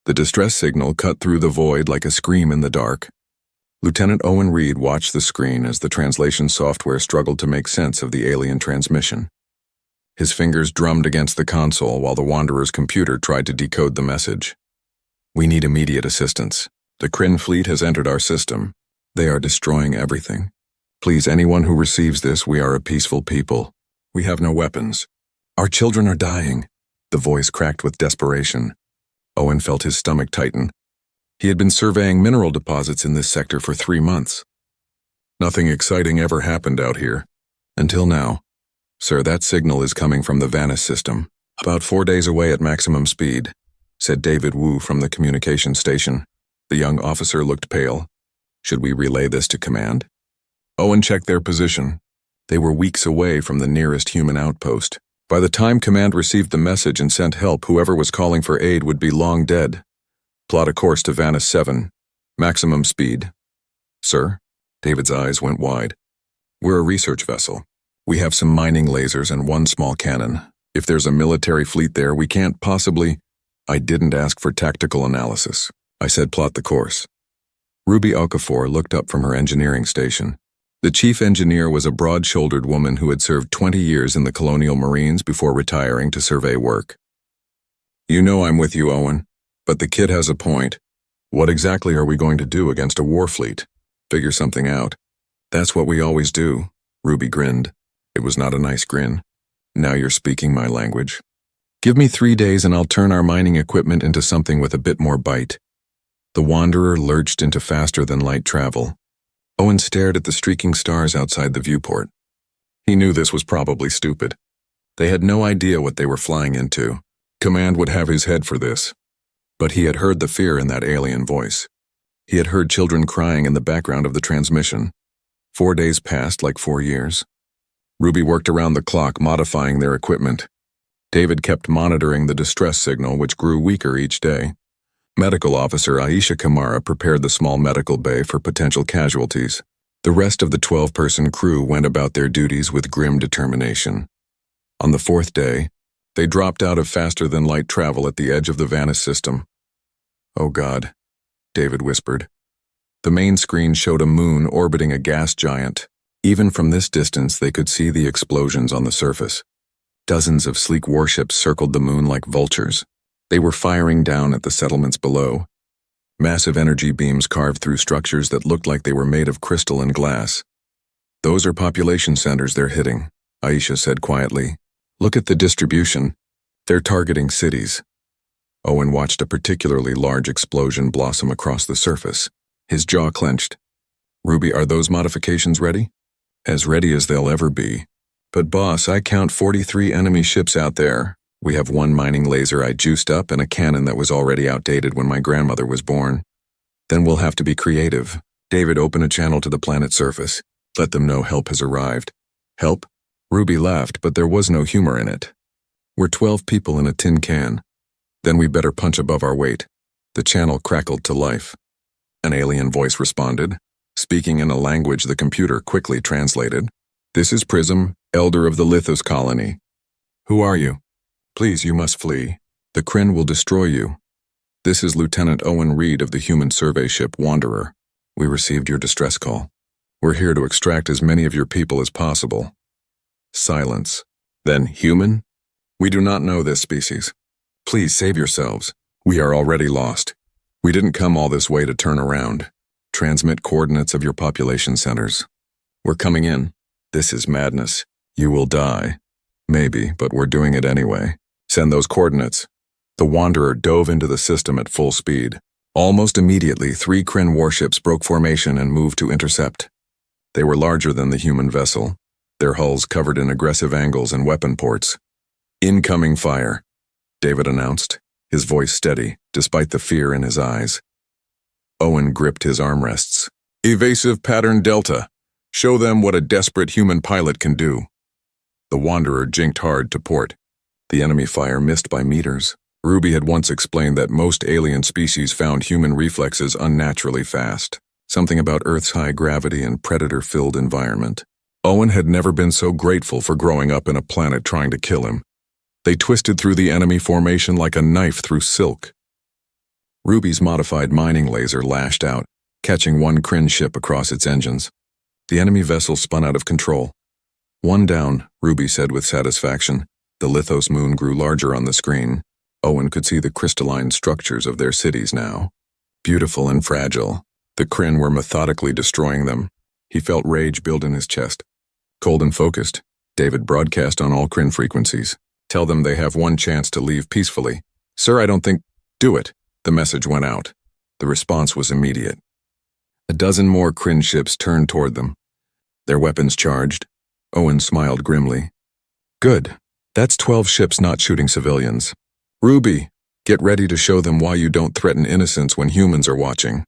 The distress signal cut through the void like a scream in the dark. Lieutenant Owen Reed watched the screen as the translation software struggled to make sense of the alien transmission. His fingers drummed against the console while the Wanderer's computer tried to decode the message. "We need immediate assistance. The Kryn fleet has entered our system. They are destroying everything. Please, anyone who receives this, we are a peaceful people. We have no weapons. Our children are dying." The voice cracked with desperation. Owen felt his stomach tighten. He had been surveying mineral deposits in this sector for 3 months. "Nothing exciting ever happened out here. Until now. Sir, that signal is coming from the Vanis system, about 4 days away at maximum speed," said David Wu from the communication station. The young officer looked pale. "Should we relay this to command?" Owen checked their position. They were weeks away from the nearest human outpost. By the time command received the message and sent help, whoever was calling for aid would be long dead. "Plot a course to Vanis 7. Maximum speed." "Sir?" David's eyes went wide. "We're a research vessel. We have some mining lasers and 1 small cannon. If there's a military fleet there, we can't possibly—" "I didn't ask for tactical analysis. I said plot the course." Ruby Okafor looked up from her engineering station. The chief engineer was a broad-shouldered woman who had served 20 years in the Colonial Marines before retiring to survey work. "You know I'm with you, Owen. But the kid has a point. What exactly are we going to do against a war fleet? Figure something out." "That's what we always do." Ruby grinned. It was not a nice grin. "Now you're speaking my language. Give me 3 days and I'll turn our mining equipment into something with a bit more bite." The Wanderer lurched into faster-than-light travel. Owen stared at the streaking stars outside the viewport. He knew this was probably stupid. They had no idea what they were flying into. Command would have his head for this. But he had heard the fear in that alien voice. He had heard children crying in the background of the transmission. 4 days passed like 4 years. Ruby worked around the clock modifying their equipment. David kept monitoring the distress signal, which grew weaker each day. Medical Officer Aisha Kamara prepared the small medical bay for potential casualties. The rest of the 12-person crew went about their duties with grim determination. On the 4th day, they dropped out of faster-than-light travel at the edge of the Vanis system. "Oh God," David whispered. The main screen showed a moon orbiting a gas giant. Even from this distance, they could see the explosions on the surface. Dozens of sleek warships circled the moon like vultures. They were firing down at the settlements below. Massive energy beams carved through structures that looked like they were made of crystal and glass. "Those are population centers they're hitting," Aisha said quietly. "Look at the distribution. They're targeting cities." Owen watched a particularly large explosion blossom across the surface. His jaw clenched. "Ruby, are those modifications ready?" "As ready as they'll ever be. But boss, I count 43 enemy ships out there. We have 1 mining laser I juiced up and a cannon that was already outdated when my grandmother was born. Then we'll have to be creative." David opened a channel to the planet's surface. "Let them know help has arrived." "Help?" Ruby laughed, but there was no humor in it. "We're 12 people in a tin can. Then we better punch above our weight." The channel crackled to life. An alien voice responded, speaking in a language the computer quickly translated. "This is Prism, Elder of the Lithos Colony. Who are you? Please, you must flee. The Kryn will destroy you. This is Lieutenant Owen Reed of the human survey ship Wanderer. We received your distress call. We're here to extract as many of your people as possible." Silence. "Then human? We do not know this species. Please save yourselves. We are already lost. We didn't come all this way to turn around. Transmit coordinates of your population centers. We're coming in. This is madness. You will die. Maybe, but we're doing it anyway. Send those coordinates." The Wanderer dove into the system at full speed. Almost immediately, 3 Kryn warships broke formation and moved to intercept. They were larger than the human vessel, their hulls covered in aggressive angles and weapon ports. "Incoming fire," David announced, his voice steady, despite the fear in his eyes. Owen gripped his armrests. "Evasive pattern Delta. Show them what a desperate human pilot can do." The Wanderer jinked hard to port. The enemy fire missed by meters. Ruby had once explained that most alien species found human reflexes unnaturally fast, something about Earth's high gravity and predator-filled environment. Owen had never been so grateful for growing up in a planet trying to kill him. They twisted through the enemy formation like a knife through silk. Ruby's modified mining laser lashed out, catching one Kryn ship across its engines. The enemy vessel spun out of control. One down, Ruby said with satisfaction. The Lithos moon grew larger on the screen. Owen could see the crystalline structures of their cities now. Beautiful and fragile, the Kryn were methodically destroying them. He felt rage build in his chest. Cold and focused, David broadcast on all Kryn frequencies. Tell them they have one chance to leave peacefully. Sir, I don't think... Do it. The message went out. The response was immediate. A dozen more Kryn ships turned toward them. Their weapons charged. Owen smiled grimly. Good. That's 12 ships not shooting civilians. Ruby, get ready to show them why you don't threaten innocents when humans are watching.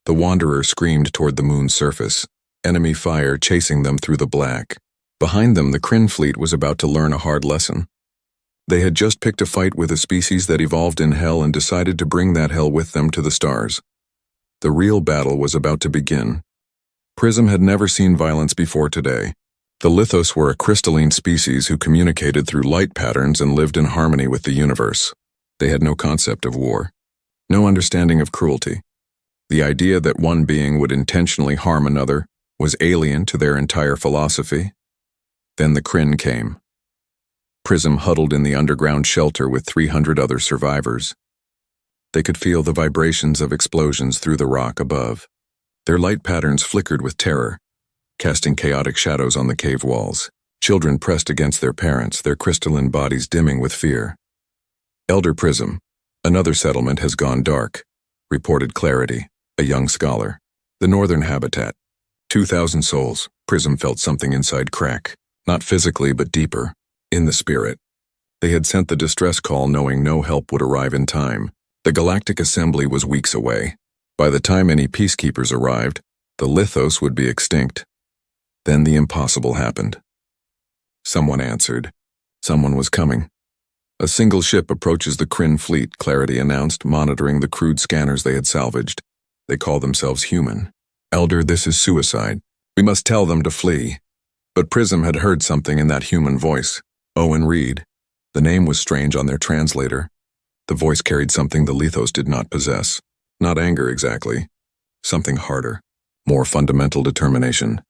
The Wanderer screamed toward the moon's surface, enemy fire chasing them through the black. Behind them, the Kryn fleet was about to learn a hard lesson. They had just picked a fight with a species that evolved in hell and decided to bring that hell with them to the stars. The real battle was about to begin. Prism had never seen violence before today. The Lithos were a crystalline species who communicated through light patterns and lived in harmony with the universe. They had no concept of war, no understanding of cruelty. The idea that one being would intentionally harm another was alien to their entire philosophy. Then the Kryn came. Prism huddled in the underground shelter with 300 other survivors. They could feel the vibrations of explosions through the rock above. Their light patterns flickered with terror, casting chaotic shadows on the cave walls. Children pressed against their parents, their crystalline bodies dimming with fear. Elder Prism, another settlement has gone dark, reported Clarity, a young scholar. The northern habitat. 2,000 souls. Prism felt something inside crack, not physically but deeper, in the spirit. They had sent the distress call knowing no help would arrive in time. The Galactic Assembly was weeks away. By the time any peacekeepers arrived, the Lithos would be extinct. Then the impossible happened. Someone answered. Someone was coming. A single ship approaches the Kryn fleet, Clarity announced, monitoring the crude scanners they had salvaged. They call themselves human. Elder, this is suicide. We must tell them to flee. But Prism had heard something in that human voice. Owen Reed. The name was strange on their translator. The voice carried something the Lithos did not possess. Not anger exactly. Something harder. More fundamental determination.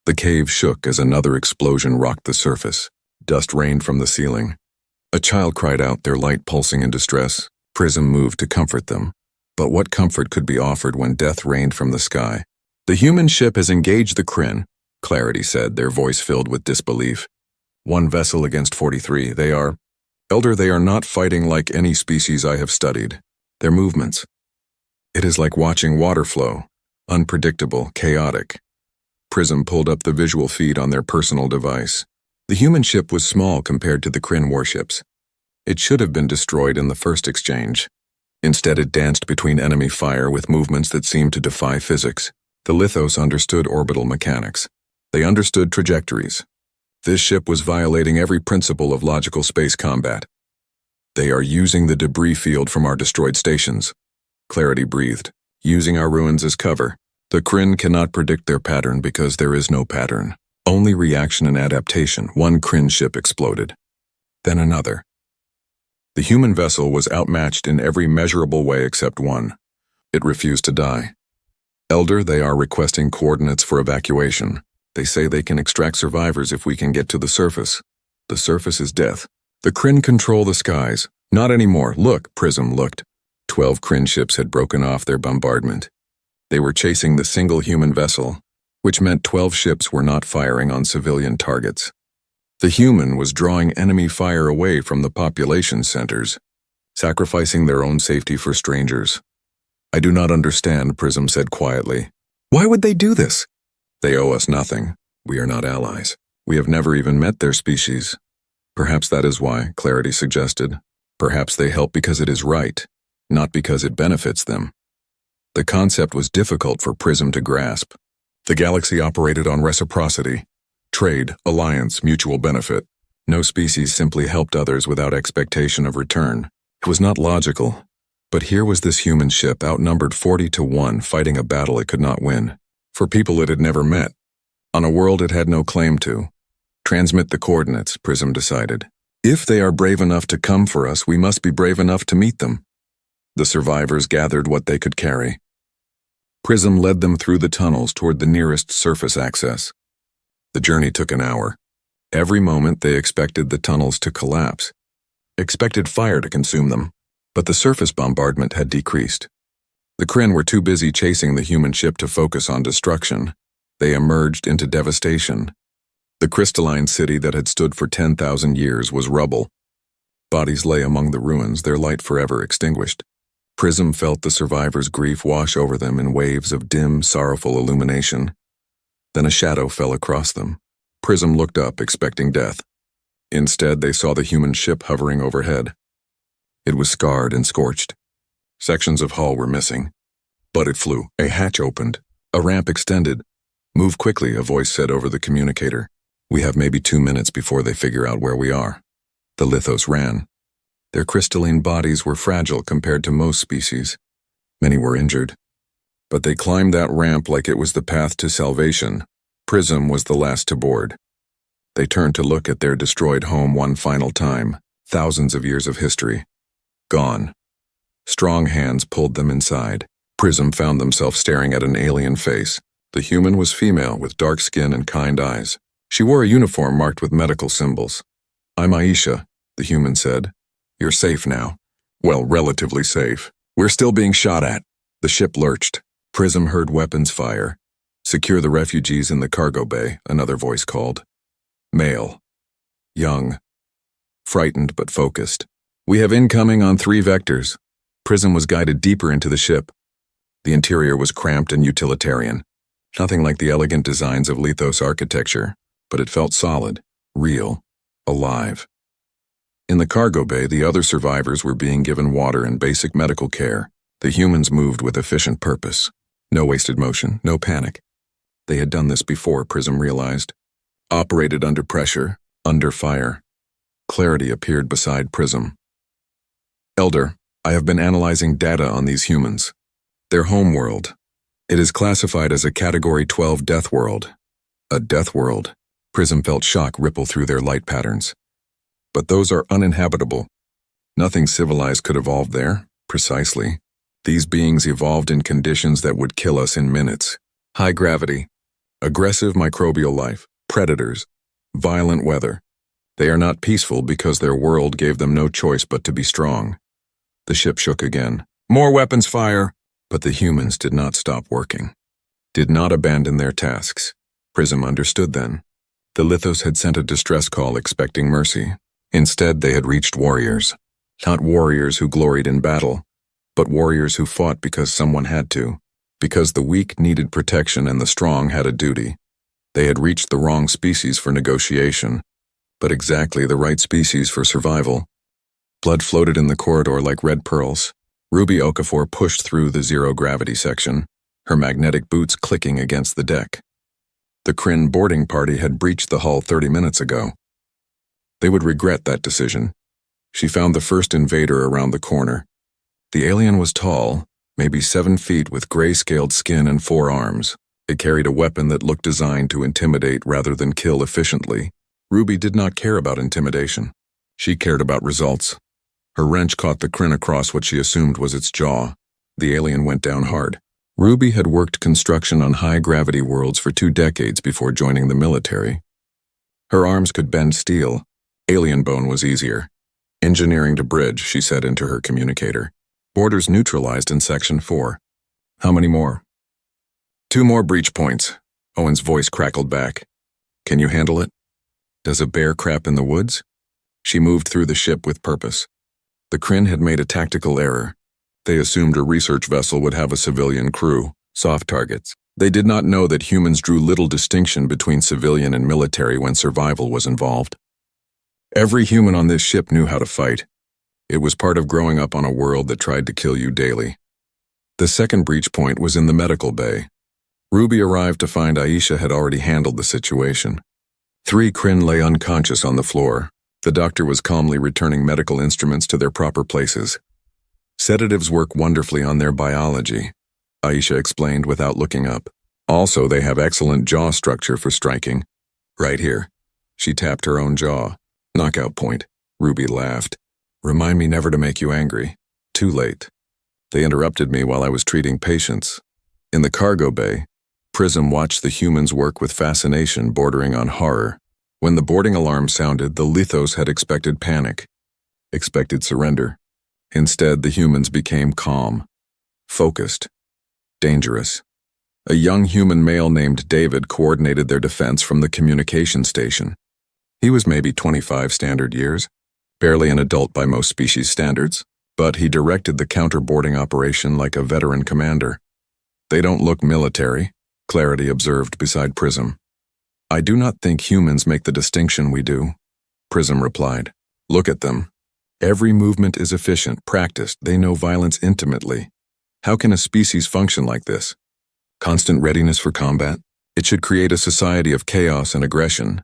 The cave shook as another explosion rocked the surface. Dust rained from the ceiling. A child cried out, their light pulsing in distress. Prism moved to comfort them. But what comfort could be offered when death rained from the sky? The human ship has engaged the Kryn, Clarity said, their voice filled with disbelief. One vessel against 43. They are... Elder, they are not fighting like any species I have studied. Their movements. It is like watching water flow. Unpredictable, chaotic. Prism pulled up the visual feed on their personal device. The human ship was small compared to the Kryn warships. It should have been destroyed in the first exchange. Instead, it danced between enemy fire with movements that seemed to defy physics. The Lithos understood orbital mechanics. They understood trajectories. This ship was violating every principle of logical space combat. They are using the debris field from our destroyed stations. Clarity breathed, using our ruins as cover. The Kryn cannot predict their pattern because there is no pattern. Only reaction and adaptation. One Kryn ship exploded. Then another. The human vessel was outmatched in every measurable way except one. It refused to die. Elder, they are requesting coordinates for evacuation. They say they can extract survivors if we can get to the surface. The surface is death. The Kryn control the skies. Not anymore. Look, Prism looked. 12 Kryn ships had broken off their bombardment. They were chasing the single human vessel, which meant 12 ships were not firing on civilian targets. The human was drawing enemy fire away from the population centers, sacrificing their own safety for strangers. I do not understand, Prism said quietly. Why would they do this? They owe us nothing. We are not allies. We have never even met their species. Perhaps that is why, Clarity suggested. Perhaps they help because it is right, not because it benefits them. The concept was difficult for Prism to grasp. The galaxy operated on reciprocity, trade, alliance, mutual benefit. No species simply helped others without expectation of return. It was not logical. But here was this human ship outnumbered 40-1 fighting a battle it could not win. For people it had never met. On a world it had no claim to. Transmit the coordinates, Prism decided. If they are brave enough to come for us, we must be brave enough to meet them. The survivors gathered what they could carry. Prism led them through the tunnels toward the nearest surface access. The journey took an hour. Every moment they expected the tunnels to collapse, expected fire to consume them, but the surface bombardment had decreased. The Kryn were too busy chasing the human ship to focus on destruction. They emerged into devastation. The crystalline city that had stood for 10,000 years was rubble. Bodies lay among the ruins, their light forever extinguished. Prism felt the survivors' grief wash over them in waves of dim, sorrowful illumination. Then a shadow fell across them. Prism looked up, expecting death. Instead, they saw the human ship hovering overhead. It was scarred and scorched. Sections of hull were missing. But it flew. A hatch opened. A ramp extended. "Move quickly," a voice said over the communicator. "We have maybe 2 minutes before they figure out where we are." The Lithos ran. Their crystalline bodies were fragile compared to most species. Many were injured. But they climbed that ramp like it was the path to salvation. Prism was the last to board. They turned to look at their destroyed home one final time. Thousands of years of history. Gone. Strong hands pulled them inside. Prism found themselves staring at an alien face. The human was female with dark skin and kind eyes. She wore a uniform marked with medical symbols. "I'm Aisha," the human said. "You're safe now." "Well, relatively safe. We're still being shot at." The ship lurched. Prism heard weapons fire. "Secure the refugees in the cargo bay," another voice called. Male. Young. Frightened but focused. "We have incoming on 3 vectors." Prism was guided deeper into the ship. The interior was cramped and utilitarian. Nothing like the elegant designs of Lithos architecture, but it felt solid, real, alive. In the cargo bay, the other survivors were being given water and basic medical care. The humans moved with efficient purpose. No wasted motion, no panic. They had done this before, Prism realized. Operated under pressure, under fire. Clarity appeared beside Prism. "Elder, I have been analyzing data on these humans. Their homeworld. It is classified as a Category 12 death world." A death world? Prism felt shock ripple through their light patterns. But those are uninhabitable. Nothing civilized could evolve there, precisely. These beings evolved in conditions that would kill us in minutes. High gravity, aggressive microbial life, predators, violent weather. They are not peaceful because their world gave them no choice but to be strong. The ship shook again. "More weapons fire!" But the humans did not stop working. Did not abandon their tasks. Prism understood then. The Lithos had sent a distress call expecting mercy. Instead, they had reached warriors. Not warriors who gloried in battle, but warriors who fought because someone had to. Because the weak needed protection and the strong had a duty. They had reached the wrong species for negotiation, but exactly the right species for survival. Blood floated in the corridor like red pearls. Ruby Okafor pushed through the zero-gravity section, her magnetic boots clicking against the deck. The Kryn boarding party had breached the hull 30 minutes ago. They would regret that decision. She found the first invader around the corner. The alien was tall, maybe 7 feet, with gray-scaled skin and 4 arms. It carried a weapon that looked designed to intimidate rather than kill efficiently. Ruby did not care about intimidation. She cared about results. Her wrench caught the Kryn across what she assumed was its jaw. The alien went down hard. Ruby had worked construction on high-gravity worlds for 2 decades before joining the military. Her arms could bend steel. Alien bone was easier. "Engineering to bridge," she said into her communicator. "Borders neutralized in Section 4. How many more?" 2 more breach points. Owen's voice crackled back. "Can you handle it? Does a bear crap in the woods?" She moved through the ship with purpose. The Kryn had made a tactical error. They assumed a research vessel would have a civilian crew, soft targets. They did not know that humans drew little distinction between civilian and military when survival was involved. Every human on this ship knew how to fight. It was part of growing up on a world that tried to kill you daily. The second breach point was in the medical bay. Ruby arrived to find Aisha had already handled the situation. 3 Kryn lay unconscious on the floor. The doctor was calmly returning medical instruments to their proper places. "Sedatives work wonderfully on their biology," Aisha explained without looking up. "Also, they have excellent jaw structure for striking. Right here." She tapped her own jaw. "Knockout point." Ruby laughed. "Remind me never to make you angry." Too late. They interrupted me while I was treating patients. In the cargo bay, Prism watched the humans work with fascination bordering on horror. When the boarding alarm sounded, the lithos had expected panic, expected surrender. Instead, the humans became calm, focused, dangerous. A young human male named David coordinated their defense from the communication station. He was maybe 25 standard years, barely an adult by most species standards, but he directed the counter-boarding operation like a veteran commander. They don't look military, Clarity observed beside Prism. I do not think humans make the distinction we do, Prism replied. Look at them. Every movement is efficient, practiced, they know violence intimately. How can a species function like this? Constant readiness for combat? It should create a society of chaos and aggression.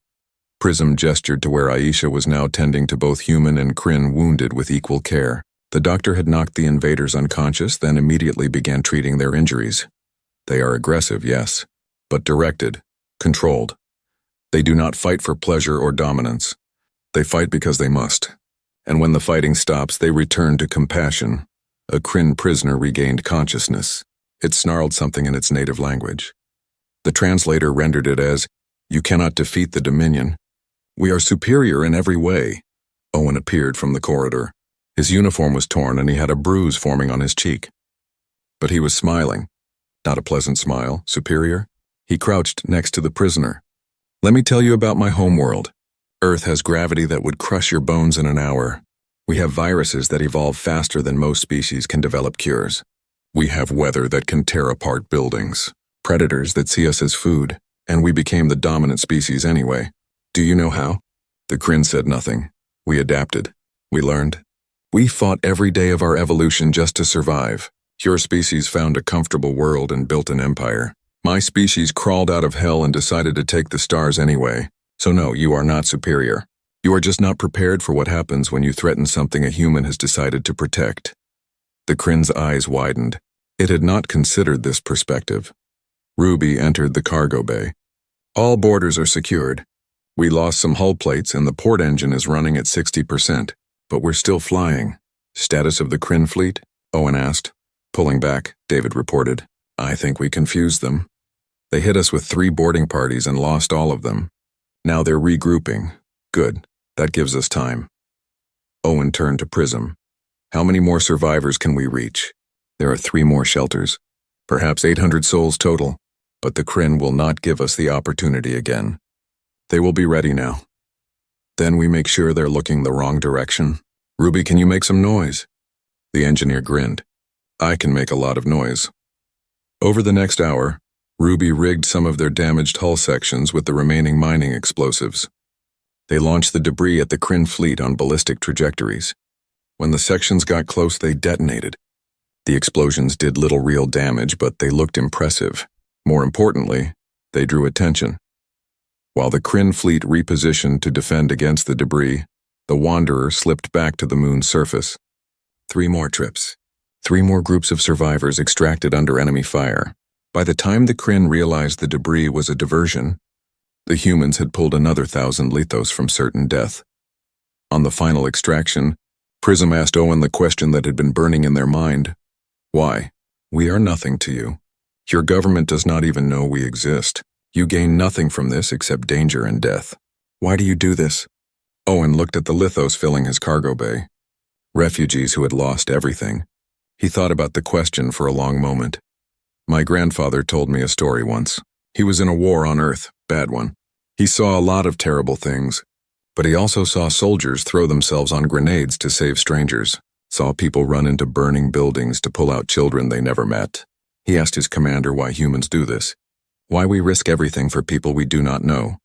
Prism gestured to where Aisha was now tending to both human and Kryn wounded with equal care. The doctor had knocked the invaders unconscious, then immediately began treating their injuries. They are aggressive, yes, but directed, controlled. They do not fight for pleasure or dominance. They fight because they must. And when the fighting stops, they return to compassion. A Kryn prisoner regained consciousness. It snarled something in its native language. The translator rendered it as, "You cannot defeat the Dominion. We are superior in every way." Owen appeared from the corridor. His uniform was torn and he had a bruise forming on his cheek. But he was smiling. Not a pleasant smile, superior. He crouched next to the prisoner. "Let me tell you about my homeworld. Earth has gravity that would crush your bones in an hour. We have viruses that evolve faster than most species can develop cures. We have weather that can tear apart buildings, predators that see us as food, and we became the dominant species anyway. Do you know how?" The Kryn said nothing. "We adapted. We learned. We fought every day of our evolution just to survive. Your species found a comfortable world and built an empire. My species crawled out of hell and decided to take the stars anyway. So no, you are not superior. You are just not prepared for what happens when you threaten something a human has decided to protect." The Kryn's eyes widened. It had not considered this perspective. Ruby entered the cargo bay. "All boarders are secured. We lost some hull plates and the port engine is running at 60%, but we're still flying." "Status of the Kryn fleet?" Owen asked. "Pulling back," David reported. "I think we confused them. They hit us with 3 boarding parties and lost all of them. Now they're regrouping. Good. That gives us time." Owen turned to Prism. "How many more survivors can we reach?" "There are 3 more shelters. Perhaps 800 souls total. But the Kryn will not give us the opportunity again. They will be ready now. Then we make sure they're looking the wrong direction. Ruby, can you make some noise?" The engineer grinned. "I can make a lot of noise." Over the next hour, Ruby rigged some of their damaged hull sections with the remaining mining explosives. They launched the debris at the Kryn fleet on ballistic trajectories. When the sections got close, they detonated. The explosions did little real damage, but they looked impressive. More importantly, they drew attention. While the Kryn fleet repositioned to defend against the debris, the Wanderer slipped back to the moon's surface. 3 more trips. 3 more groups of survivors extracted under enemy fire. By the time the Kryn realized the debris was a diversion, the humans had pulled another 1,000 lithos from certain death. On the final extraction, Prism asked Owen the question that had been burning in their mind. "Why? We are nothing to you. Your government does not even know we exist. You gain nothing from this except danger and death. Why do you do this?" Owen looked at the lithos filling his cargo bay. Refugees who had lost everything. He thought about the question for a long moment. "My grandfather told me a story once. He was in a war on Earth, bad one. He saw a lot of terrible things, but he also saw soldiers throw themselves on grenades to save strangers, saw people run into burning buildings to pull out children they never met. He asked his commander why humans do this, why we risk everything for people we do not know.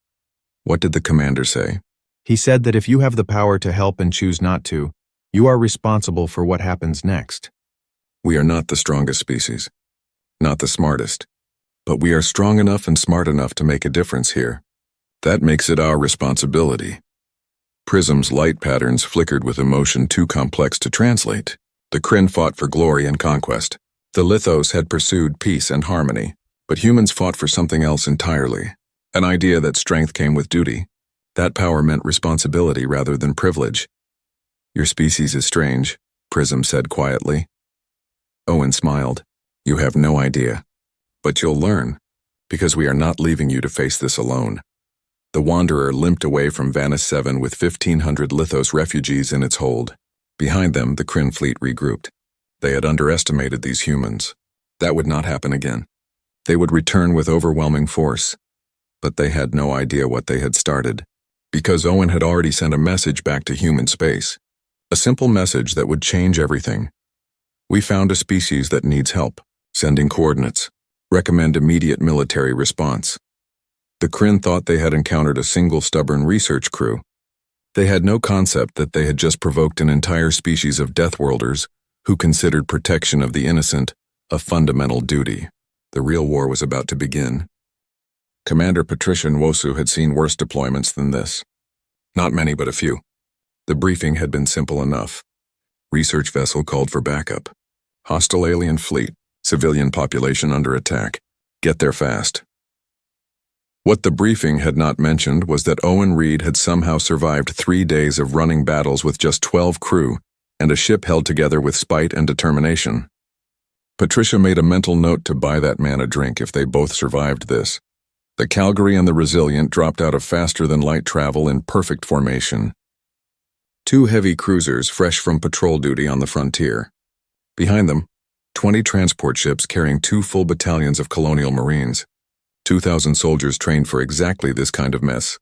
What did the commander say? He said that if you have the power to help and choose not to, you are responsible for what happens next. We are not the strongest species, not the smartest, but we are strong enough and smart enough to make a difference here. That makes it our responsibility." Prism's light patterns flickered with emotion too complex to translate. The Kryn fought for glory and conquest. The lithos had pursued peace and harmony, but humans fought for something else entirely, an idea that strength came with duty. That power meant responsibility rather than privilege. "Your species is strange," Prism said quietly. Owen smiled. You have no idea. But you'll learn, because we are not leaving you to face this alone. The Wanderer limped away from Vanus 7 with 1,500 Lithos refugees in its hold. Behind them, the Kryn fleet regrouped. They had underestimated these humans. That would not happen again. They would return with overwhelming force. But they had no idea what they had started. Because Owen had already sent a message back to human space. A simple message that would change everything. We found a species that needs help. Sending coordinates. Recommend immediate military response. The Kryn thought they had encountered a single stubborn research crew. They had no concept that they had just provoked an entire species of Deathworlders who considered protection of the innocent a fundamental duty. The real war was about to begin. Commander Patricia Nwosu had seen worse deployments than this. Not many, but a few. The briefing had been simple enough. Research vessel called for backup. Hostile alien fleet. Civilian population under attack. Get there fast. What the briefing had not mentioned was that Owen Reed had somehow survived 3 days of running battles with just 12 crew and a ship held together with spite and determination. Patricia made a mental note to buy that man a drink if they both survived this. The Calgary and the Resilient dropped out of faster-than-light travel in perfect formation. 2 heavy cruisers fresh from patrol duty on the frontier. Behind them, 20 transport ships carrying 2 full battalions of colonial marines. 2,000 soldiers trained for exactly this kind of mess.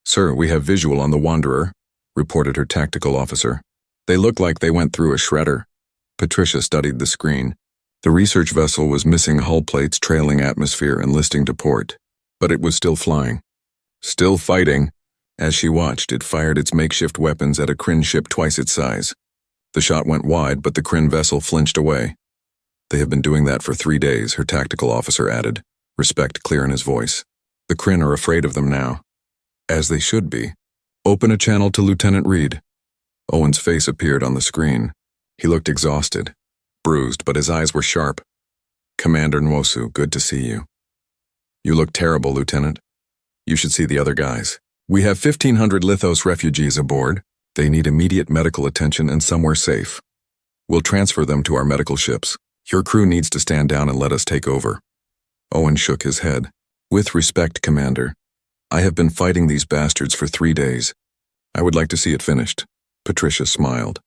Sir, we have visual on the Wanderer, reported her tactical officer. They look like they went through a shredder. Patricia studied the screen. The research vessel was missing hull plates trailing atmosphere and listing to port. But it was still flying. Still fighting. As she watched, it fired its makeshift weapons at a Kryn ship twice its size. The shot went wide, but the Kryn vessel flinched away. They have been doing that for 3 days, her tactical officer added, respect clear in his voice. The Kryn are afraid of them now. As they should be. Open a channel to Lieutenant Reed. Owen's face appeared on the screen. He looked exhausted, bruised, but his eyes were sharp. Commander Nwosu, good to see you. You look terrible, Lieutenant. You should see the other guys. We have 1,500 Lithos refugees aboard. They need immediate medical attention and somewhere safe. We'll transfer them to our medical ships. Your crew needs to stand down and let us take over. Owen shook his head. With respect, Commander. I have been fighting these bastards for 3 days. I would like to see it finished. Patricia smiled.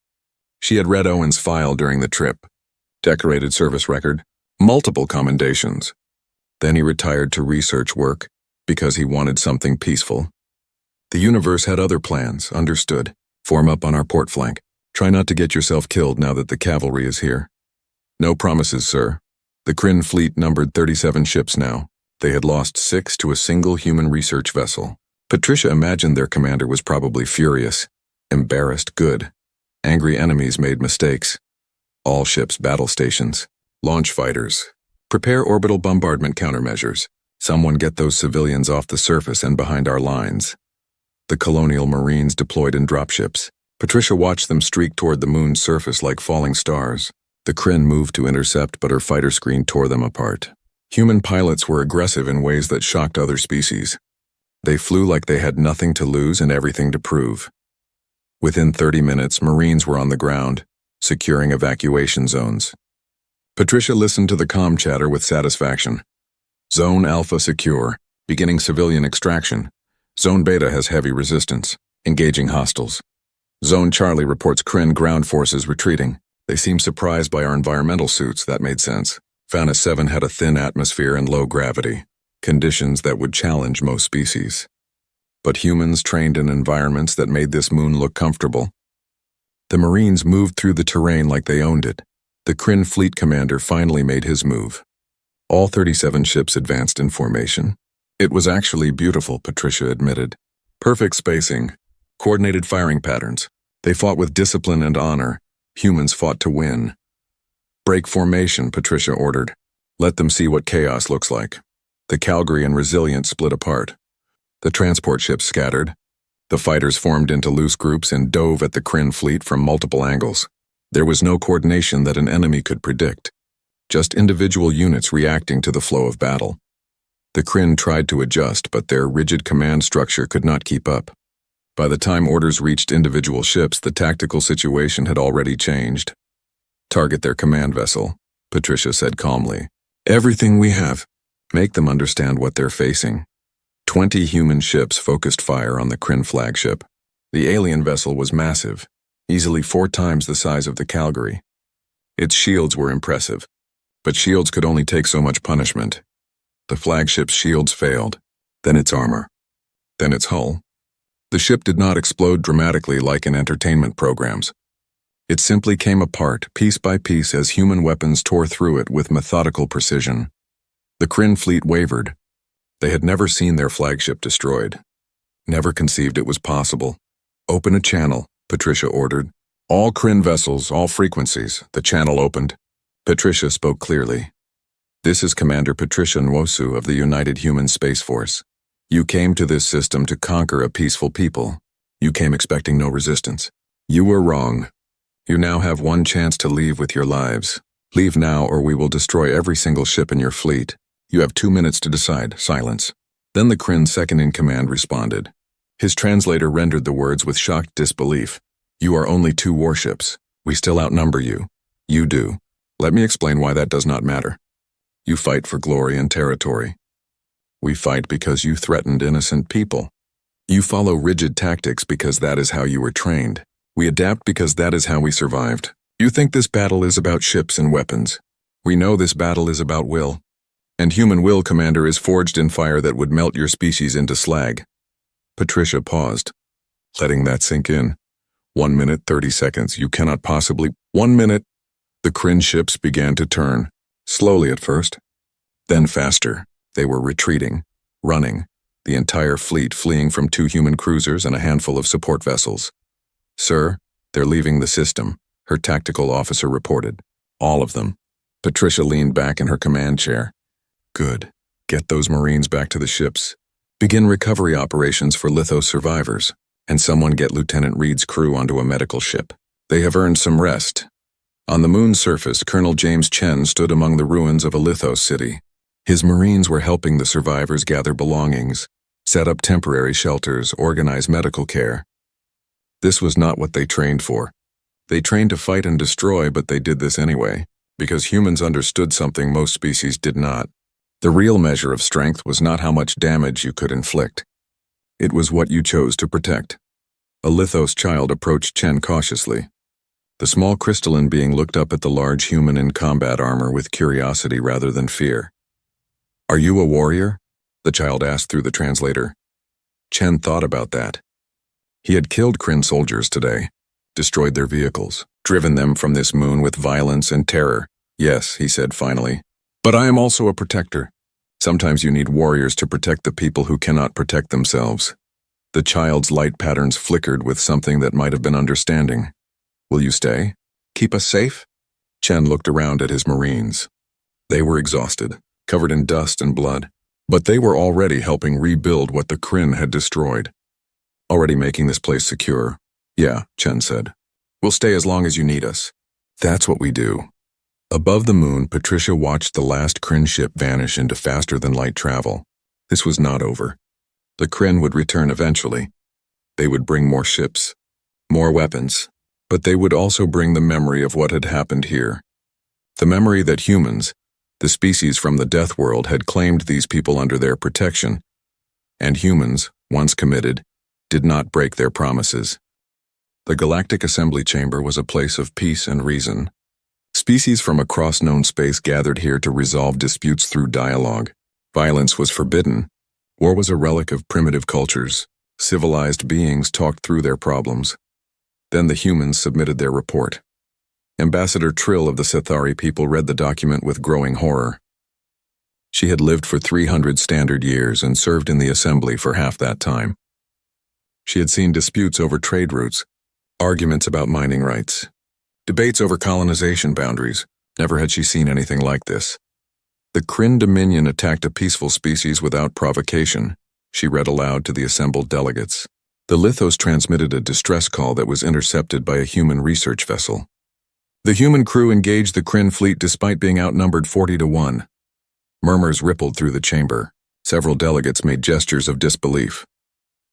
She had read Owen's file during the trip. Decorated service record. Multiple commendations. Then he retired to research work because he wanted something peaceful. The universe had other plans, understood. Form up on our port flank. Try not to get yourself killed now that the cavalry is here. No promises, sir. The Kryn fleet numbered 37 ships now. They had lost 6 to a single human research vessel. Patricia imagined their commander was probably furious. Embarrassed, good. Angry enemies made mistakes. All ships battle stations. Launch fighters. Prepare orbital bombardment countermeasures. Someone get those civilians off the surface and behind our lines. The colonial marines deployed in dropships. Patricia watched them streak toward the moon's surface like falling stars. The Kryn moved to intercept, but her fighter screen tore them apart. Human pilots were aggressive in ways that shocked other species. They flew like they had nothing to lose and everything to prove. Within 30 minutes, Marines were on the ground, securing evacuation zones. Patricia listened to the comm chatter with satisfaction. Zone Alpha secure, beginning civilian extraction. Zone Beta has heavy resistance, engaging hostiles. Zone Charlie reports Kryn ground forces retreating. They seemed surprised by our environmental suits, that made sense. Vanus 7 had a thin atmosphere and low gravity, conditions that would challenge most species. But humans trained in environments that made this moon look comfortable. The Marines moved through the terrain like they owned it. The Kryn fleet commander finally made his move. All 37 ships advanced in formation. It was actually beautiful, Patricia admitted. Perfect spacing, coordinated firing patterns. They fought with discipline and honor. Humans fought to win. Break formation, Patricia ordered. Let them see what chaos looks like. The Calgary and Resilient split apart. The transport ships scattered. The fighters formed into loose groups and dove at the Kryn fleet from multiple angles. There was no coordination that an enemy could predict. Just individual units reacting to the flow of battle. The Kryn tried to adjust, but their rigid command structure could not keep up. By the time orders reached individual ships, the tactical situation had already changed. Target their command vessel. Patricia said calmly. Everything we have. Make them understand what they're facing. 20 human ships focused fire on the Kryn flagship. The alien vessel was massive, easily 4 times the size of the Calgary. Its shields were impressive, but shields could only take so much punishment. The flagship's shields failed, then its armor, then its hull. The ship did not explode dramatically like in entertainment programs. It simply came apart, piece by piece, as human weapons tore through it with methodical precision. The Kryn fleet wavered. They had never seen their flagship destroyed. Never conceived it was possible. Open a channel, Patricia ordered. All Kryn vessels, all frequencies. The channel opened. Patricia spoke clearly. This is Commander Patricia Nwosu of the United Human Space Force. You came to this system to conquer a peaceful people. You came expecting no resistance. You were wrong. You now have one chance to leave with your lives. Leave now or we will destroy every single ship in your fleet. You have 2 minutes to decide. Silence. Then the Kryn second-in-command responded. His translator rendered the words with shocked disbelief. You are only 2 warships. We still outnumber you. You do. Let me explain why that does not matter. You fight for glory and territory. We fight because you threatened innocent people. You follow rigid tactics because that is how you were trained. We adapt because that is how we survived. You think this battle is about ships and weapons. We know this battle is about will. And human will, Commander, is forged in fire that would melt your species into slag. Patricia paused, letting that sink in. 1 minute, 30 seconds. You cannot possibly... 1 minute. The Kryn ships began to turn, slowly at first, then faster. They were retreating, running, the entire fleet fleeing from 2 human cruisers and a handful of support vessels. Sir, they're leaving the system, her tactical officer reported. All of them. Patricia leaned back in her command chair. Good. Get those Marines back to the ships. Begin recovery operations for Lithos survivors, and someone get Lieutenant Reed's crew onto a medical ship. They have earned some rest. On the moon's surface, Colonel James Chen stood among the ruins of a Lithos city. His Marines were helping the survivors gather belongings, set up temporary shelters, organize medical care. This was not what they trained for. They trained to fight and destroy, but they did this anyway, because humans understood something most species did not. The real measure of strength was not how much damage you could inflict. It was what you chose to protect. A Lithos child approached Chen cautiously. The small crystalline being looked up at the large human in combat armor with curiosity rather than fear. Are you a warrior? The child asked through the translator. Chen thought about that. He had killed Kryn soldiers today, destroyed their vehicles, driven them from this moon with violence and terror. Yes, he said finally. But I am also a protector. Sometimes you need warriors to protect the people who cannot protect themselves. The child's light patterns flickered with something that might have been understanding. Will you stay? Keep us safe? Chen looked around at his Marines. They were exhausted, covered in dust and blood, but they were already helping rebuild what the Kryn had destroyed. Already making this place secure. Yeah, Chen said. We'll stay as long as you need us. That's what we do. Above the moon, Patricia watched the last Kryn ship vanish into faster-than-light travel. This was not over. The Kryn would return eventually. They would bring more ships, more weapons, but they would also bring the memory of what had happened here. The memory that humans, the species from the Deathworld, had claimed these people under their protection, and humans, once committed, did not break their promises. The Galactic Assembly Chamber was a place of peace and reason. Species from across known space gathered here to resolve disputes through dialogue. Violence was forbidden. War was a relic of primitive cultures. Civilized beings talked through their problems. Then the humans submitted their report. Ambassador Trill of the Sethari people read the document with growing horror. She had lived for 300 standard years and served in the assembly for half that time. She had seen disputes over trade routes, arguments about mining rights, debates over colonization boundaries. Never had she seen anything like this. The Kryn Dominion attacked a peaceful species without provocation, she read aloud to the assembled delegates. The Lithos transmitted a distress call that was intercepted by a human research vessel. The human crew engaged the Kryn fleet despite being outnumbered 40-1. Murmurs rippled through the chamber. Several delegates made gestures of disbelief.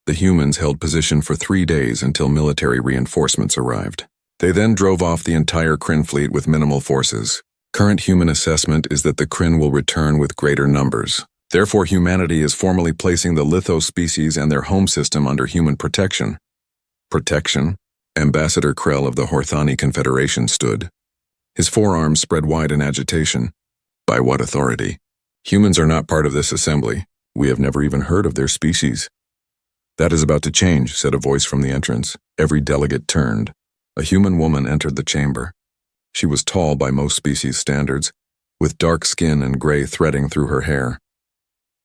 The humans held position for 3 days until military reinforcements arrived. They then drove off the entire Kryn fleet with minimal forces. Current human assessment is that the Kryn will return with greater numbers. Therefore, humanity is formally placing the Lithos species and their home system under human protection. Protection? Ambassador Krell of the Horthani Confederation stood. His forearms spread wide in agitation. By what authority? Humans are not part of this assembly. We have never even heard of their species. That is about to change, said a voice from the entrance. Every delegate turned. A human woman entered the chamber. She was tall by most species standards, with dark skin and gray threading through her hair.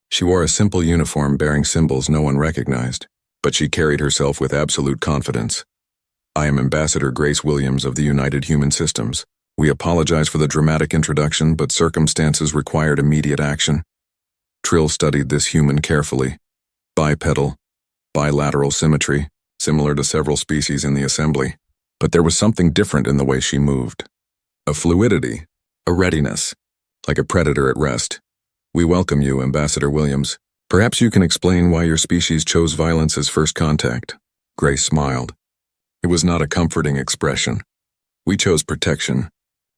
She wore a simple uniform bearing symbols no one recognized, but she carried herself with absolute confidence. I am Ambassador Grace Williams of the United Human Systems. We apologize for the dramatic introduction, but circumstances required immediate action. Trill studied this human carefully. Bipedal, bilateral symmetry, similar to several species in the assembly. But there was something different in the way she moved. A fluidity, a readiness, like a predator at rest. We welcome you, Ambassador Williams. Perhaps you can explain why your species chose violence as first contact. Grace smiled. It was not a comforting expression. We chose protection.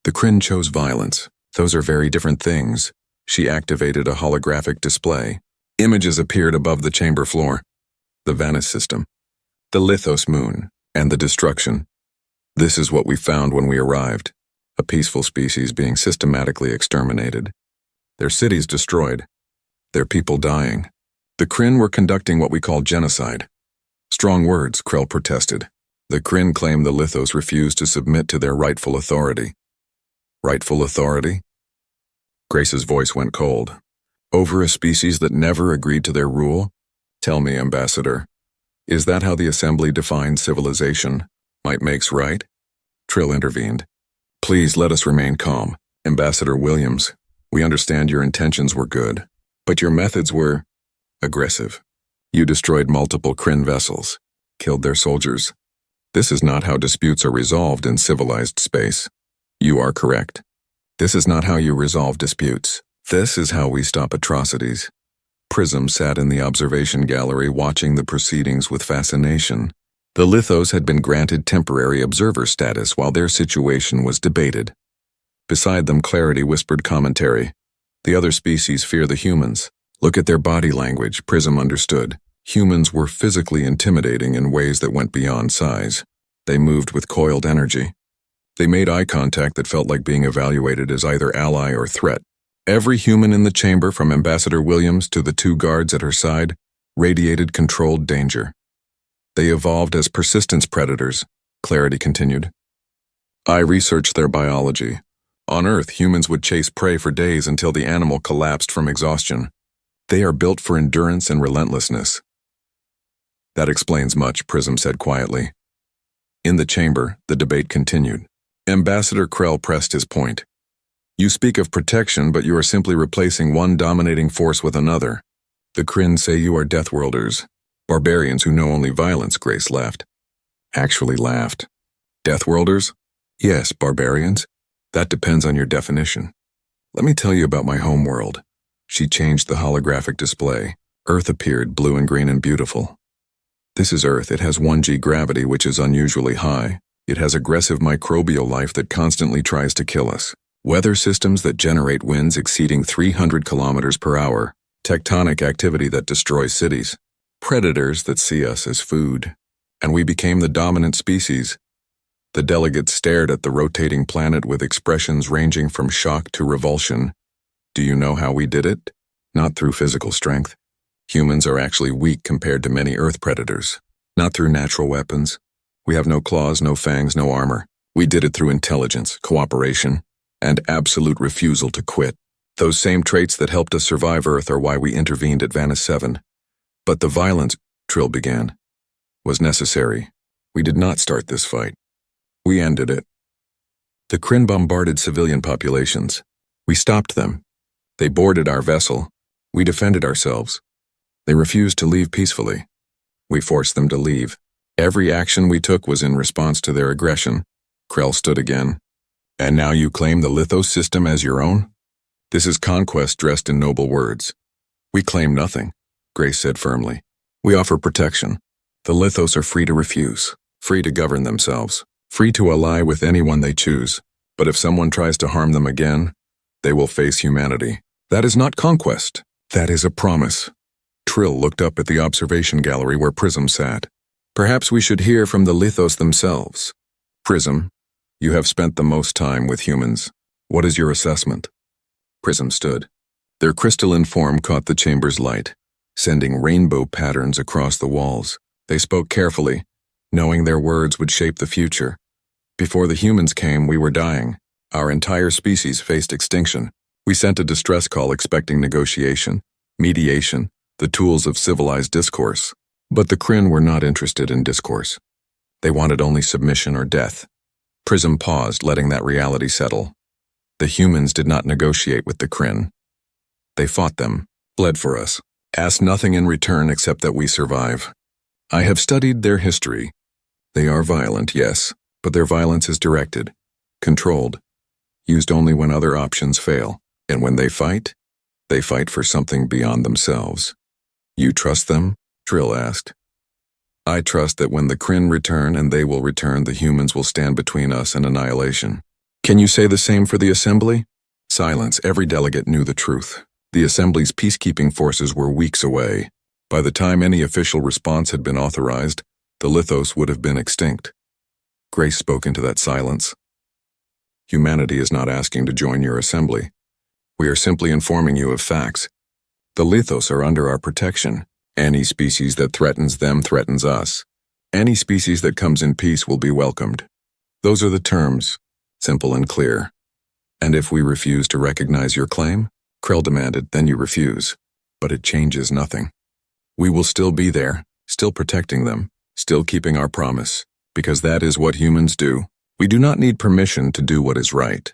The Kryn chose violence. Those are very different things. She activated a holographic display. Images appeared above the chamber floor. The Vanus system, the Lithos moon, and the destruction. This is what we found when we arrived. A peaceful species being systematically exterminated. Their cities destroyed. Their people dying. The Kryn were conducting what we call genocide. Strong words, Krell protested. The Kryn claimed the Lithos refused to submit to their rightful authority. Rightful authority? Grace's voice went cold. Over a species that never agreed to their rule? Tell me, Ambassador, is that how the Assembly defines civilization? Might makes right? Trill intervened. Please let us remain calm. Ambassador Williams, we understand your intentions were good, but your methods were aggressive. You destroyed multiple Kryn vessels, killed their soldiers. This is not how disputes are resolved in civilized space. You are correct. This is not how you resolve disputes. This is how we stop atrocities. Prism sat in the observation gallery watching the proceedings with fascination. The Lithos had been granted temporary observer status while their situation was debated. Beside them, Clarity whispered commentary. The other species fear the humans. Look at their body language, Prism understood. Humans were physically intimidating in ways that went beyond size. They moved with coiled energy. They made eye contact that felt like being evaluated as either ally or threat. Every human in the chamber, from Ambassador Williams to the two guards at her side, radiated controlled danger. They evolved as persistence predators, Clarity continued. I researched their biology. On Earth, humans would chase prey for days until the animal collapsed from exhaustion. They are built for endurance and relentlessness. That explains much, Prism said quietly. In the chamber, the debate continued. Ambassador Krell pressed his point. You speak of protection, but you are simply replacing one dominating force with another. The Kryn say you are Deathworlders. Barbarians who know only violence, Grace laughed. Actually laughed. Deathworlders? Yes, barbarians. That depends on your definition. Let me tell you about my home world. She changed the holographic display. Earth appeared, blue and green and beautiful. This is Earth. It has 1G gravity, which is unusually high. It has aggressive microbial life that constantly tries to kill us. Weather systems that generate winds exceeding 300 kilometers per hour. Tectonic activity that destroys cities. Predators that see us as food. And we became the dominant species. The delegates stared at the rotating planet with expressions ranging from shock to revulsion. Do you know how we did it? Not through physical strength. Humans are actually weak compared to many Earth predators. Not through natural weapons. We have no claws, no fangs, no armor. We did it through intelligence, cooperation, and absolute refusal to quit. Those same traits that helped us survive Earth are why we intervened at Vanus 7. But the violence, Trill began, was necessary. We did not start this fight. We ended it. The Kryn bombarded civilian populations. We stopped them. They boarded our vessel. We defended ourselves. They refused to leave peacefully. We forced them to leave. Every action we took was in response to their aggression. Krell stood again. And now you claim the Lithos system as your own? This is conquest dressed in noble words. We claim nothing, Grace said firmly. We offer protection. The Lithos are free to refuse, free to govern themselves, free to ally with anyone they choose. But if someone tries to harm them again, they will face humanity. That is not conquest. That is a promise. Trill looked up at the observation gallery where Prism sat. Perhaps we should hear from the Lithos themselves. Prism, you have spent the most time with humans. What is your assessment? Prism stood. Their crystalline form caught the chamber's light, sending rainbow patterns across the walls. They spoke carefully, knowing their words would shape the future. Before the humans came, we were dying. Our entire species faced extinction. We sent a distress call expecting negotiation, mediation, the tools of civilized discourse. But the Kryn were not interested in discourse. They wanted only submission or death. Prism paused, letting that reality settle. The humans did not negotiate with the Kryn. They fought them, bled for us, asked nothing in return except that we survive. I have studied their history. They are violent, yes, but their violence is directed, controlled, used only when other options fail. And when they fight for something beyond themselves. You trust them? Trill asked. I trust that when the Kryn return and they will return, the humans will stand between us and annihilation. Can you say the same for the Assembly? Silence. Every delegate knew the truth. The Assembly's peacekeeping forces were weeks away. By the time any official response had been authorized, the Lithos would have been extinct. Grace spoke into that silence. Humanity is not asking to join your Assembly. We are simply informing you of facts. The Lithos are under our protection. Any species that threatens them threatens us. Any species that comes in peace will be welcomed. Those are the terms, simple and clear. And if we refuse to recognize your claim, Krell demanded, then you refuse. But it changes nothing. We will still be there, still protecting them, still keeping our promise, because that is what humans do. We do not need permission to do what is right.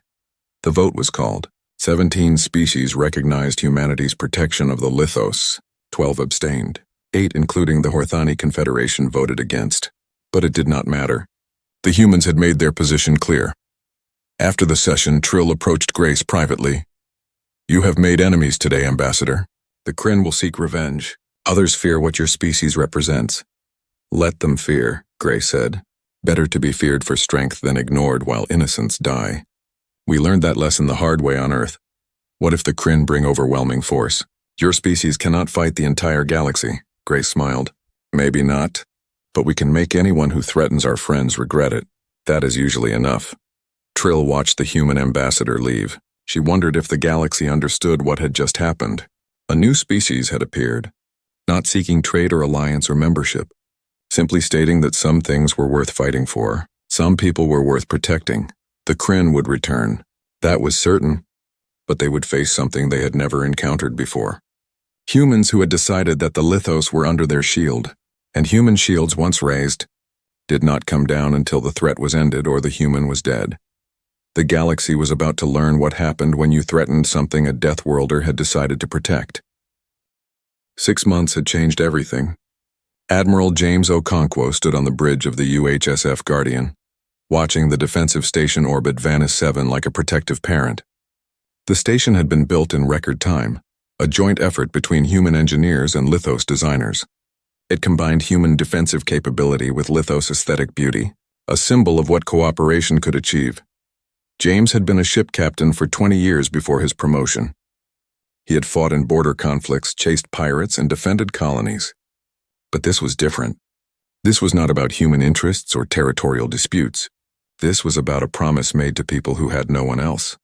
The vote was called. 17 species recognized humanity's protection of the Lithos. 12 abstained. 8, including the Horthani Confederation, voted against. But it did not matter. The humans had made their position clear. After the session, Trill approached Grace privately. You have made enemies today, Ambassador. The Kryn will seek revenge. Others fear what your species represents. Let them fear, Grace said. Better to be feared for strength than ignored while innocents die. We learned that lesson the hard way on Earth. What if the Kryn bring overwhelming force? Your species cannot fight the entire galaxy, Grace smiled. Maybe not, but we can make anyone who threatens our friends regret it. That is usually enough. Trill watched the human ambassador leave. She wondered if the galaxy understood what had just happened. A new species had appeared, not seeking trade or alliance or membership, simply stating that some things were worth fighting for, some people were worth protecting. The Kryn would return. That was certain, but they would face something they had never encountered before. Humans who had decided that the Lithos were under their shield, and human shields once raised, did not come down until the threat was ended or the human was dead. The galaxy was about to learn what happened when you threatened something a Deathworlder had decided to protect. 6 months had changed everything. Admiral James Okonkwo stood on the bridge of the UHSF Guardian, watching the defensive station orbit Vanus 7 like a protective parent. The station had been built in record time, a joint effort between human engineers and Lithos designers. It combined human defensive capability with Lithos aesthetic beauty, a symbol of what cooperation could achieve. James had been a ship captain for 20 years before his promotion. He had fought in border conflicts, chased pirates, and defended colonies. But this was different. This was not about human interests or territorial disputes. This was about a promise made to people who had no one else.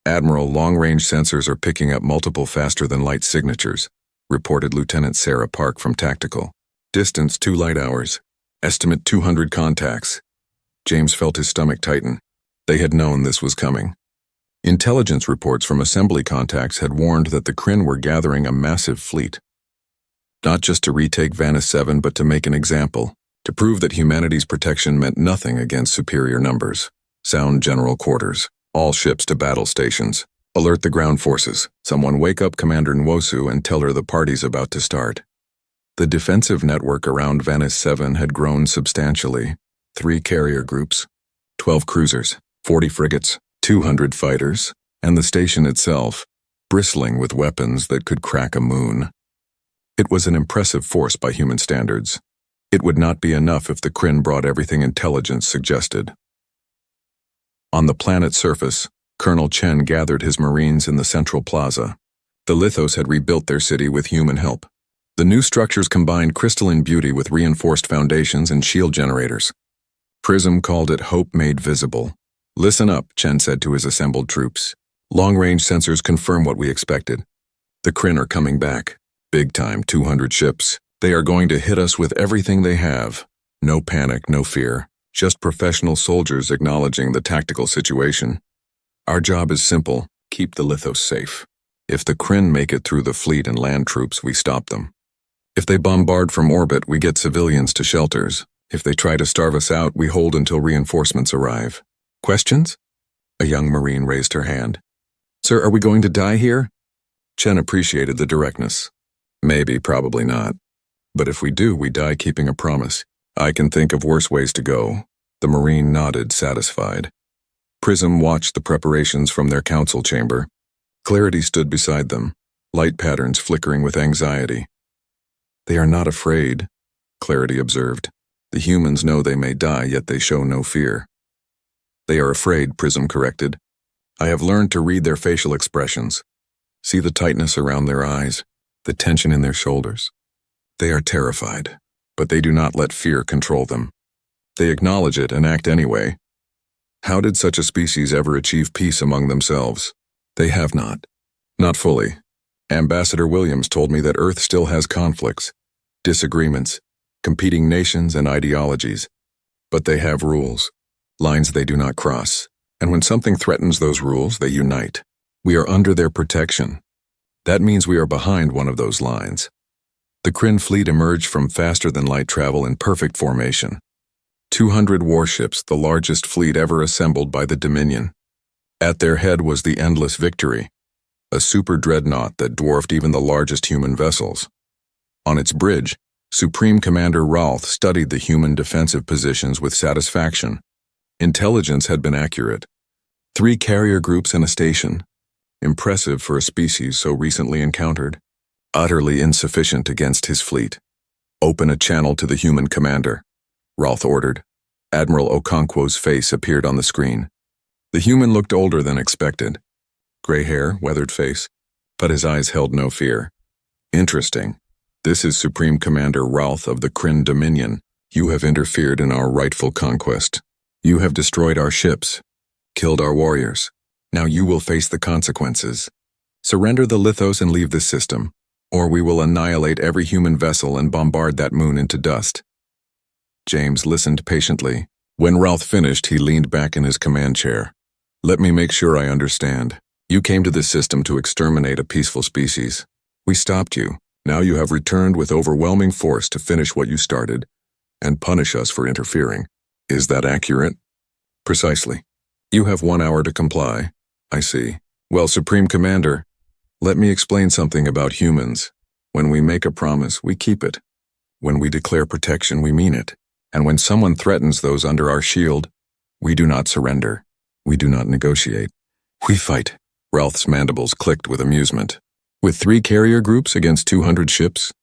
Admiral, long-range sensors are picking up multiple faster-than-light signatures, reported Lieutenant Sarah Park from Tactical. Distance 2 light hours. Estimate 200 contacts. James felt his stomach tighten. They had known this was coming. Intelligence reports from Assembly contacts had warned that the Kryn were gathering a massive fleet. Not just to retake Vanus 7, but to make an example, to prove that humanity's protection meant nothing against superior numbers. Sound general quarters. All ships to battle stations. Alert the ground forces. Someone wake up Commander Nwosu and tell her the party's about to start. The defensive network around Vanus 7 had grown substantially. 3 carrier groups, 12 cruisers, 40 frigates, 200 fighters, and the station itself, bristling with weapons that could crack a moon. It was an impressive force by human standards. It would not be enough if the Kryn brought everything intelligence suggested. On the planet's surface, Colonel Chen gathered his Marines in the central plaza. The Lithos had rebuilt their city with human help. The new structures combined crystalline beauty with reinforced foundations and shield generators. Prism called it hope made visible. "Listen up," Chen said to his assembled troops. "Long-range sensors confirm what we expected. The Kryn are coming back. Big time, 200 ships. They are going to hit us with everything they have. No panic, no fear. Just professional soldiers acknowledging the tactical situation. Our job is simple, keep the Lithos safe. If the Kryn make it through the fleet and land troops, we stop them. If they bombard from orbit, we get civilians to shelters. If they try to starve us out, we hold until reinforcements arrive. Questions?" A young Marine raised her hand. "Sir, are we going to die here?" Chen appreciated the directness. "Maybe, probably not. But if we do, we die keeping a promise. I can think of worse ways to go." The Marine nodded, satisfied. Prism watched the preparations from their council chamber. Clarity stood beside them, light patterns flickering with anxiety. "They are not afraid," Clarity observed. "The humans know they may die, yet they show no fear." "They are afraid," Prism corrected. "I have learned to read their facial expressions. See the tightness around their eyes, the tension in their shoulders. They are terrified, but they do not let fear control them. They acknowledge it and act anyway. How did such a species ever achieve peace among themselves? They have not. Not fully. Ambassador Williams told me that Earth still has conflicts, disagreements, competing nations and ideologies. But they have rules, lines they do not cross. And when something threatens those rules, they unite. We are under their protection. That means we are behind one of those lines." The Kryn fleet emerged from faster-than-light travel in perfect formation. 200 warships, the largest fleet ever assembled by the Dominion. At their head was the Endless Victory, a super dreadnought that dwarfed even the largest human vessels. On its bridge, Supreme Commander Rolth studied the human defensive positions with satisfaction. Intelligence had been accurate. 3 carrier groups and a station. Impressive for a species so recently encountered. Utterly insufficient against his fleet. "Open a channel to the human commander," Rolth ordered. Admiral Okonkwo's face appeared on the screen. The human looked older than expected. Gray hair, weathered face, but his eyes held no fear. "Interesting. This is Supreme Commander Rolth of the Kryn Dominion. You have interfered in our rightful conquest. You have destroyed our ships, killed our warriors. Now you will face the consequences. Surrender the Lithos and leave this system, or we will annihilate every human vessel and bombard that moon into dust." James listened patiently. When Rolth finished, he leaned back in his command chair. "Let me make sure I understand. You came to this system to exterminate a peaceful species. We stopped you. Now you have returned with overwhelming force to finish what you started and punish us for interfering. Is that accurate?" "Precisely. You have 1 hour to comply." "I see. Well, Supreme Commander, let me explain something about humans. When we make a promise, we keep it. When we declare protection, we mean it. And when someone threatens those under our shield, we do not surrender. We do not negotiate. We fight." Rolth's mandibles clicked with amusement. "With 3 carrier groups against 200 ships?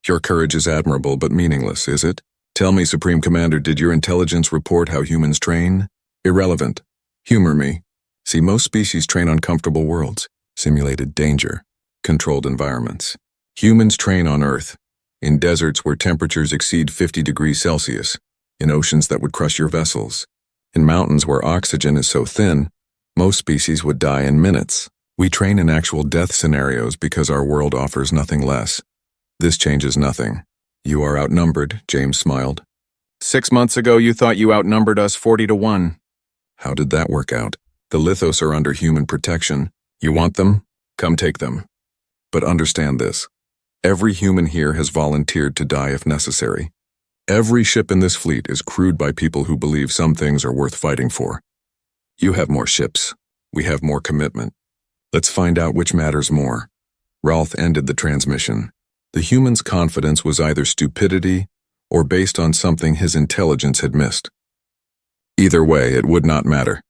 Your courage is admirable but meaningless, is it? Tell me, Supreme Commander, did your intelligence report how humans train? Irrelevant. Humor me. See, most species train on comfortable worlds, simulated danger, controlled environments. Humans train on Earth, in deserts where temperatures exceed 50 degrees Celsius, in oceans that would crush your vessels, in mountains where oxygen is so thin, most species would die in minutes. We train in actual death scenarios because our world offers nothing less. This changes nothing. You are outnumbered," James smiled. 6 months ago you thought you outnumbered us 40-1. How did that work out? The Lithos are under human protection. You want them? Come take them. But understand this. Every human here has volunteered to die if necessary. Every ship in this fleet is crewed by people who believe some things are worth fighting for. You have more ships. We have more commitment. Let's find out which matters more. Rolth ended the transmission. The human's confidence was either stupidity or based on something his intelligence had missed. Either way, it would not matter.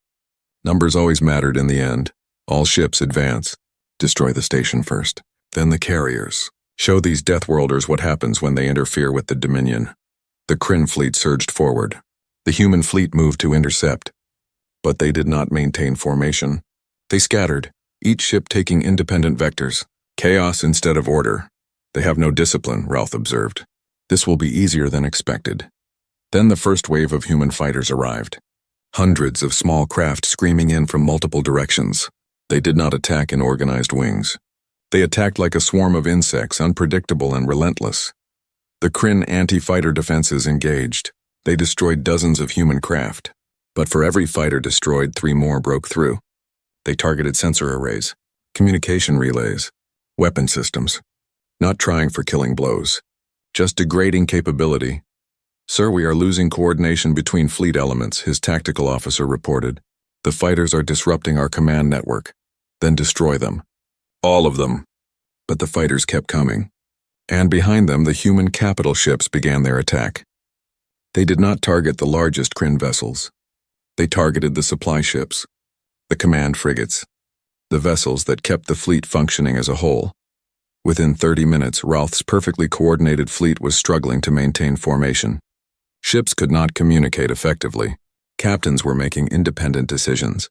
Numbers always mattered in the end. All ships advance. Destroy the station first. Then the carriers. Show these Deathworlders what happens when they interfere with the Dominion. The Kryn fleet surged forward. The human fleet moved to intercept. But they did not maintain formation. They scattered, each ship taking independent vectors. Chaos instead of order. They have no discipline, Ralph observed. This will be easier than expected. Then the first wave of human fighters arrived. Hundreds of small craft screaming in from multiple directions. They did not attack in organized wings. They attacked like a swarm of insects, unpredictable and relentless. The Kryn anti-fighter defenses engaged. They destroyed dozens of human craft. But for every fighter destroyed, 3 more broke through. They targeted sensor arrays, communication relays, weapon systems. Not trying for killing blows. Just degrading capability. Sir, we are losing coordination between fleet elements, his tactical officer reported. The fighters are disrupting our command network. Then destroy them. All of them. But the fighters kept coming. And behind them, the human capital ships began their attack. They did not target the largest Kryn vessels. They targeted the supply ships, the command frigates, the vessels that kept the fleet functioning as a whole. Within 30 minutes, Ralph's perfectly coordinated fleet was struggling to maintain formation. Ships could not communicate effectively. Captains were making independent decisions.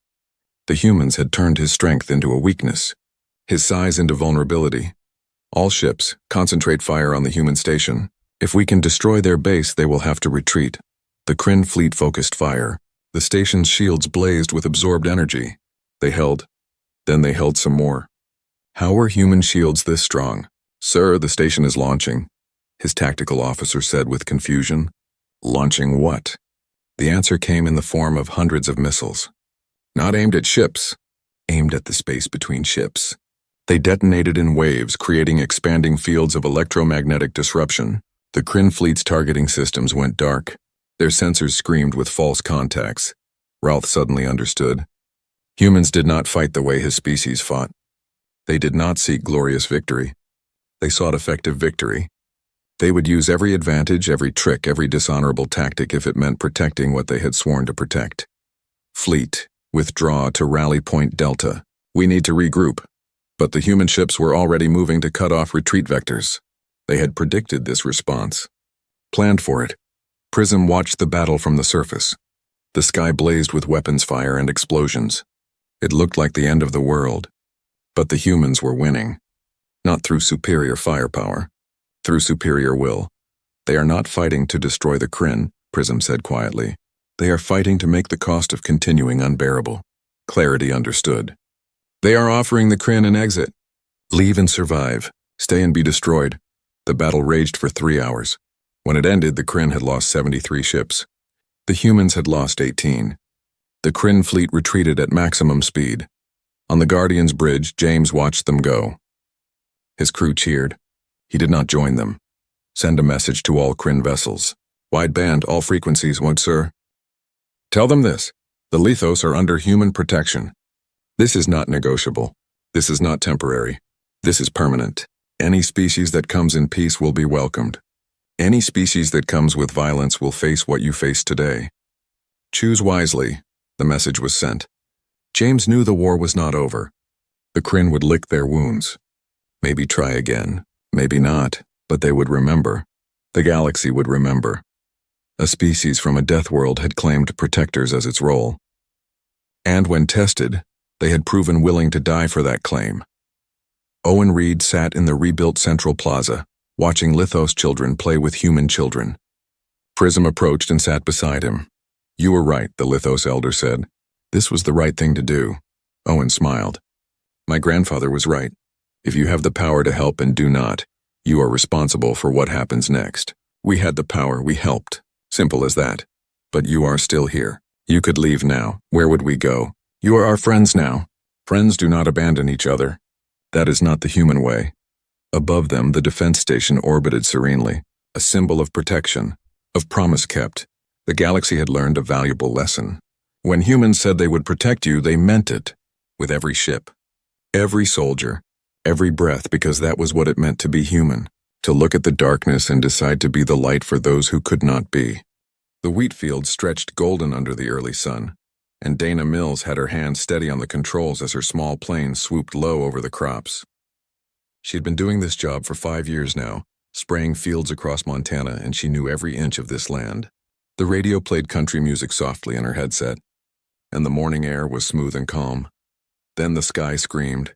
The humans had turned his strength into a weakness, his size into vulnerability. All ships, concentrate fire on the human station. If we can destroy their base, they will have to retreat. The Kryn fleet focused fire. The station's shields blazed with absorbed energy. They held. Then they held some more. How were human shields this strong? Sir, the station is launching, his tactical officer said with confusion. Launching what? The answer came in the form of hundreds of missiles. Not aimed at ships, aimed at the space between ships. They detonated in waves, creating expanding fields of electromagnetic disruption. The Kryn fleet's targeting systems went dark. Their sensors screamed with false contacts. Ralph suddenly understood. Humans did not fight the way his species fought. They did not seek glorious victory. They sought effective victory. They would use every advantage, every trick, every dishonorable tactic if it meant protecting what they had sworn to protect. Fleet, withdraw to Rally Point Delta. We need to regroup. But the human ships were already moving to cut off retreat vectors. They had predicted this response. Planned for it. Prism watched the battle from the surface. The sky blazed with weapons fire and explosions. It looked like the end of the world. But the humans were winning. Not through superior firepower. Through superior will. They are not fighting to destroy the Kryn, Prism said quietly. They are fighting to make the cost of continuing unbearable. Clarity understood. They are offering the Kryn an exit. Leave and survive. Stay and be destroyed. The battle raged for 3 hours. When it ended, the Kryn had lost 73 ships. The humans had lost 18. The Kryn fleet retreated at maximum speed. On the Guardian's bridge, James watched them go. His crew cheered. He did not join them. Send a message to all Kryn vessels. Wideband, all frequencies, won't, sir? Tell them this. The Lithos are under human protection. This is not negotiable. This is not temporary. This is permanent. Any species that comes in peace will be welcomed. Any species that comes with violence will face what you face today. Choose wisely, the message was sent. James knew the war was not over. The Kryn would lick their wounds. Maybe try again, maybe not, but they would remember. The galaxy would remember. A species from a death world had claimed protectors as its role. And when tested, they had proven willing to die for that claim. Owen Reed sat in the rebuilt Central Plaza, watching Lithos children play with human children. Prism approached and sat beside him. You were right, the Lithos elder said. This was the right thing to do. Owen smiled. My grandfather was right. If you have the power to help and do not, you are responsible for what happens next. We had the power, we helped. Simple as that. But you are still here. You could leave now. Where would we go? You are our friends now. Friends do not abandon each other. That is not the human way. Above them, the defense station orbited serenely, a symbol of protection, of promise kept. The galaxy had learned a valuable lesson. When humans said they would protect you, they meant it. With every ship, every soldier, every breath, because that was what it meant to be human. To look at the darkness and decide to be the light for those who could not be. The wheat fields stretched golden under the early sun, and Dana Mills had her hand steady on the controls as her small plane swooped low over the crops. She'd been doing this job for 5 years now, spraying fields across Montana, and she knew every inch of this land. The radio played country music softly in her headset. and the morning air was smooth and calm. Then the sky screamed.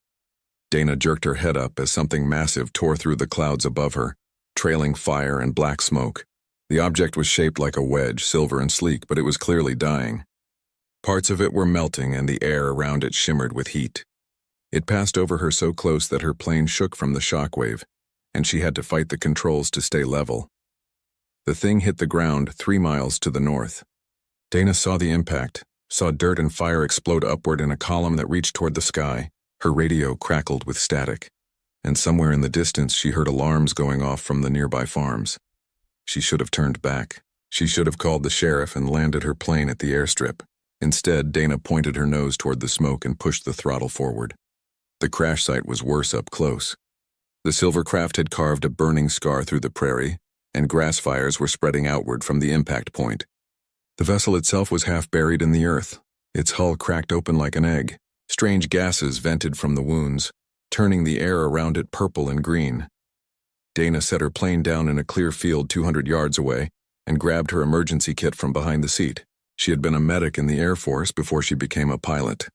Dana jerked her head up as something massive tore through the clouds above her, trailing fire and black smoke. The object was shaped like a wedge, silver and sleek, but it was clearly dying. Parts of it were melting and the air around it shimmered with heat. It passed over her so close that her plane shook from the shockwave, and she had to fight the controls to stay level. The thing hit the ground 3 miles to the north. Dana saw the impact, saw dirt and fire explode upward in a column that reached toward the sky. Her radio crackled with static, and somewhere in the distance she heard alarms going off from the nearby farms. She should have turned back. She should have called the sheriff and landed her plane at the airstrip. Instead, Dana pointed her nose toward the smoke and pushed the throttle forward. The crash site was worse up close. The silver craft had carved a burning scar through the prairie, and grass fires were spreading outward from the impact point. The vessel itself was half buried in the earth, its hull cracked open like an egg. Strange gases vented from the wounds, turning the air around it purple and green. Dana set her plane down in a clear field 200 yards away and grabbed her emergency kit from behind the seat. She had been a medic in the Air Force before she became a pilot,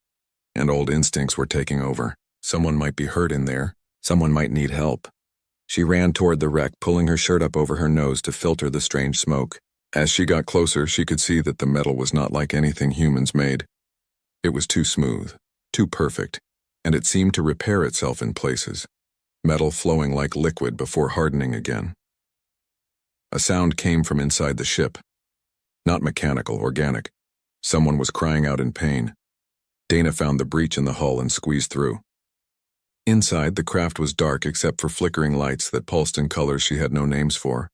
and old instincts were taking over. Someone might be hurt in there. Someone might need help. She ran toward the wreck, pulling her shirt up over her nose to filter the strange smoke. As she got closer, she could see that the metal was not like anything humans made. It was too smooth, too perfect, and it seemed to repair itself in places, metal flowing like liquid before hardening again. A sound came from inside the ship. Not mechanical, organic. Someone was crying out in pain. Dana found the breach in the hull and squeezed through. Inside, the craft was dark except for flickering lights that pulsed in colors she had no names for.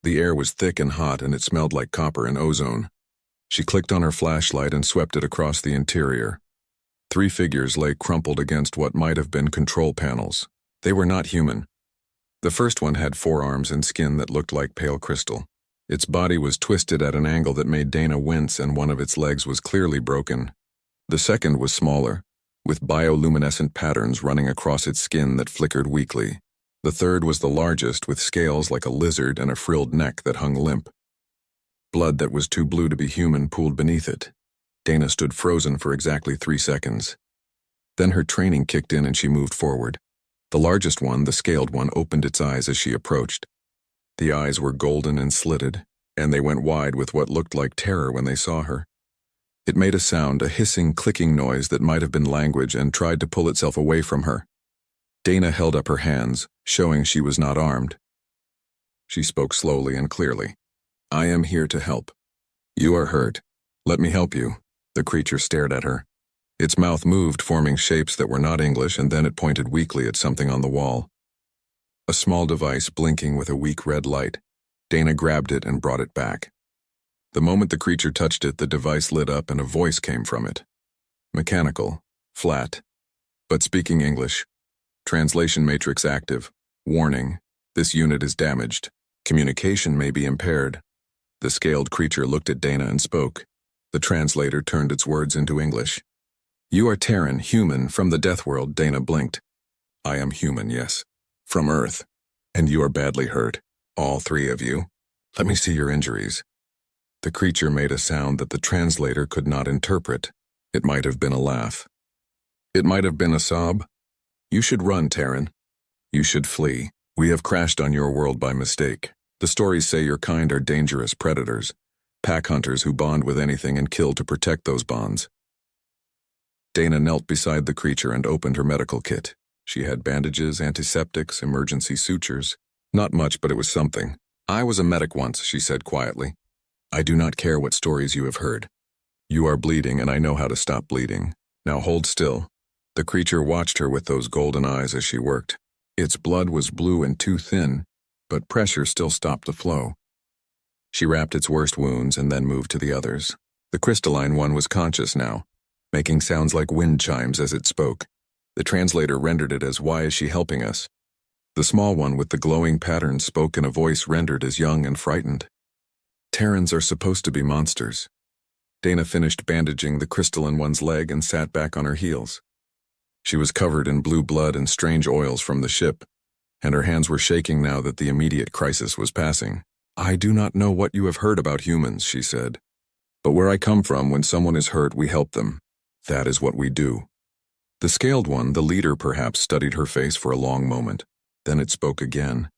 The air was thick and hot, and it smelled like copper and ozone. She clicked on her flashlight and swept it across the interior. 3 figures lay crumpled against what might have been control panels. They were not human. The first one had 4 arms and skin that looked like pale crystal. Its body was twisted at an angle that made Dana wince, and one of its legs was clearly broken. The second was smaller, with bioluminescent patterns running across its skin that flickered weakly. The third was the largest, with scales like a lizard and a frilled neck that hung limp. Blood that was too blue to be human pooled beneath it. Dana stood frozen for exactly 3 seconds. Then her training kicked in and she moved forward. The largest one, the scaled one, opened its eyes as she approached. The eyes were golden and slitted, and they went wide with what looked like terror when they saw her. It made a sound, a hissing, clicking noise that might have been language, and tried to pull itself away from her. Dana held up her hands, showing she was not armed. She spoke slowly and clearly. "I am here to help. You are hurt. Let me help you." The creature stared at her. Its mouth moved, forming shapes that were not English, and then it pointed weakly at something on the wall. A small device blinking with a weak red light. Dana grabbed it and brought it back. The moment the creature touched it, the device lit up and a voice came from it. Mechanical, flat, but speaking English. Translation matrix active. Warning, this unit is damaged. Communication may be impaired. The scaled creature looked at Dana and spoke. The translator turned its words into English. "You are Terran, human, from the Deathworld," Dana blinked. "I am human, yes. From Earth. And you are badly hurt. All 3 of you. Let me see your injuries." The creature made a sound that the translator could not interpret. It might have been a laugh. It might have been a sob. "You should run, Terran. You should flee. We have crashed on your world by mistake. The stories say your kind are dangerous predators, pack hunters who bond with anything and kill to protect those bonds." Dana knelt beside the creature and opened her medical kit. She had bandages, antiseptics, emergency sutures. Not much, but it was something. "I was a medic once," she said quietly. "I do not care what stories you have heard. You are bleeding, and I know how to stop bleeding. Now hold still." The creature watched her with those golden eyes as she worked. Its blood was blue and too thin, but pressure still stopped the flow. She wrapped its worst wounds and then moved to the others. The crystalline one was conscious now, making sounds like wind chimes as it spoke. The translator rendered it as, "Why is she helping us?" The small one with the glowing patterns spoke in a voice rendered as young and frightened. "Terrans are supposed to be monsters." Dana finished bandaging the crystalline one's leg and sat back on her heels. She was covered in blue blood and strange oils from the ship, and her hands were shaking now that the immediate crisis was passing. "I do not know what you have heard about humans," she said. But where I come from, when someone is hurt, we help them. That is what we do. The scaled one, the leader perhaps, studied her face for a long moment. Then it spoke again,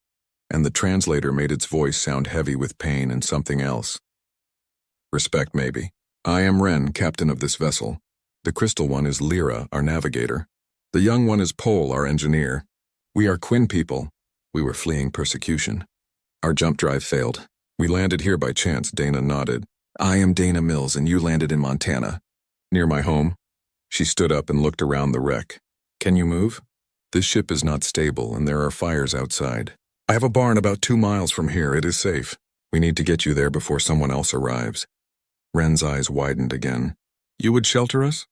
and the translator made its voice sound heavy with pain and something else. Respect, maybe. I am Ren, captain of this vessel. The crystal one is Lyra, our navigator. The young one is Pol, our engineer. We are Quinn people. We were fleeing persecution. Our jump drive failed. We landed here by chance, Dana nodded. I am Dana Mills, and you landed in Montana. Near my home. She stood up and looked around the wreck. Can you move? This ship is not stable, and there are fires outside. I have a barn about 2 miles from here. It is safe. We need to get you there before someone else arrives. Ren's eyes widened again. You would shelter us?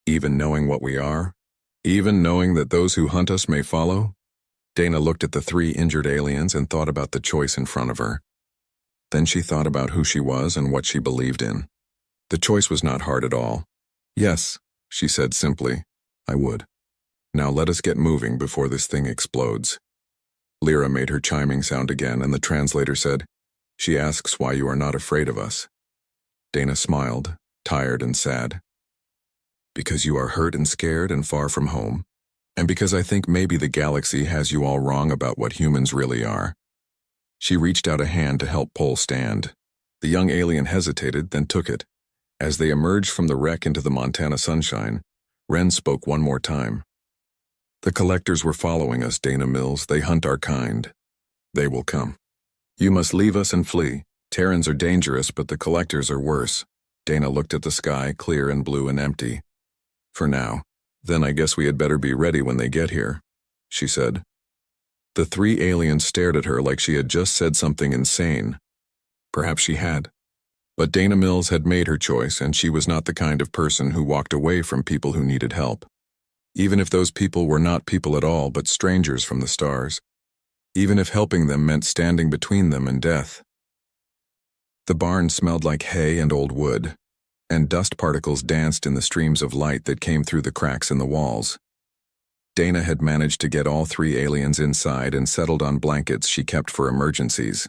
Even knowing what we are? Even knowing that those who hunt us may follow? Dana looked at the 3 injured aliens and thought about the choice in front of her. Then she thought about who she was and what she believed in. The choice was not hard at all. Yes, she said simply, I would. Now let us get moving before this thing explodes. Lyra made her chiming sound again, and the translator said, She asks why you are not afraid of us. Dana smiled, tired and sad. Because you are hurt and scared and far from home, and because I think maybe the galaxy has you all wrong about what humans really are. She reached out a hand to help Pol stand. The young alien hesitated, then took it. As they emerged from the wreck into the Montana sunshine, Ren spoke one more time. The collectors were following us, Dana Mills. They hunt our kind. They will come. You must leave us and flee. Terrans are dangerous, but the collectors are worse. Dana looked at the sky, clear and blue and empty. For now. Then I guess we had better be ready when they get here, she said. The 3 aliens stared at her like she had just said something insane. Perhaps she had. But Dana Mills had made her choice, and she was not the kind of person who walked away from people who needed help. Even if those people were not people at all, but strangers from the stars. Even if helping them meant standing between them and death. The barn smelled like hay and old wood, and dust particles danced in the streams of light that came through the cracks in the walls. Dana had managed to get all 3 aliens inside and settled on blankets she kept for emergencies.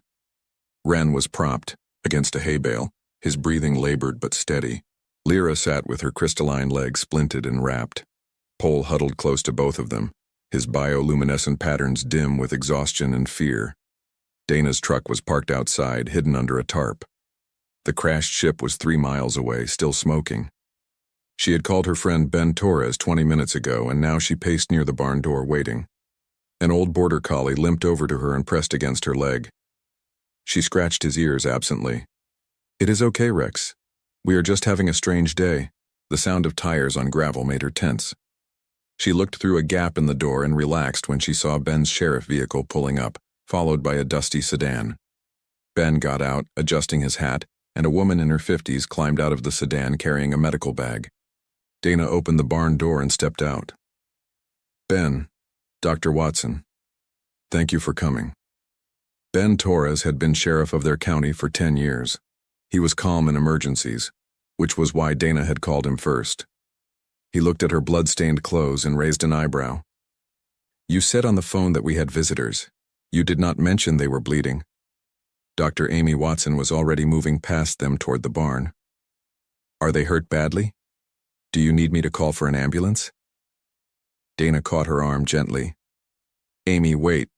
Ren was propped against a hay bale, his breathing labored but steady. Lyra sat with her crystalline legs splinted and wrapped. Pol huddled close to both of them, his bioluminescent patterns dim with exhaustion and fear. Dana's truck was parked outside, hidden under a tarp. The crashed ship was 3 miles away, still smoking. She had called her friend Ben Torres 20 minutes ago, and now she paced near the barn door waiting. An old border collie limped over to her and pressed against her leg. She scratched his ears absently. It is okay, Rex. We are just having a strange day. The sound of tires on gravel made her tense. She looked through a gap in the door and relaxed when she saw Ben's sheriff vehicle pulling up, followed by a dusty sedan. Ben got out, adjusting his hat, and a woman in her 50s climbed out of the sedan carrying a medical bag. Dana opened the barn door and stepped out. Ben, Dr. Watson. Thank you for coming. Ben Torres had been sheriff of their county for 10 years. He was calm in emergencies, which was why Dana had called him first. He looked at her blood-stained clothes and raised an eyebrow. You said on the phone that we had visitors. You did not mention they were bleeding. Dr. Amy Watson was already moving past them toward the barn. Are they hurt badly? Do you need me to call for an ambulance? Dana caught her arm gently. Amy, wait.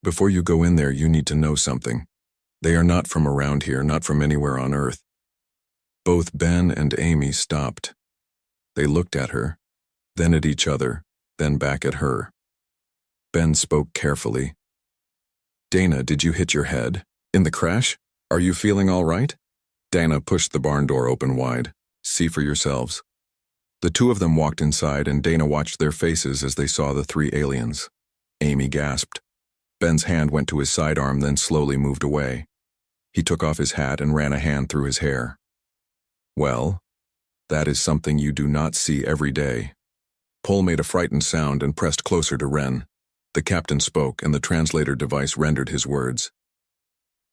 Before you go in there, you need to know something. They are not from around here, not from anywhere on Earth. Both Ben and Amy stopped. They looked at her, then at each other, then back at her. Ben spoke carefully. Dana, did you hit your head? In the crash? Are you feeling all right? Dana pushed the barn door open wide. See for yourselves. The 2 of them walked inside, and Dana watched their faces as they saw the 3 aliens. Amy gasped. Ben's hand went to his sidearm, then slowly moved away. He took off his hat and ran a hand through his hair. Well, that is something you do not see every day. Pol made a frightened sound and pressed closer to Ren. The captain spoke, and the translator device rendered his words.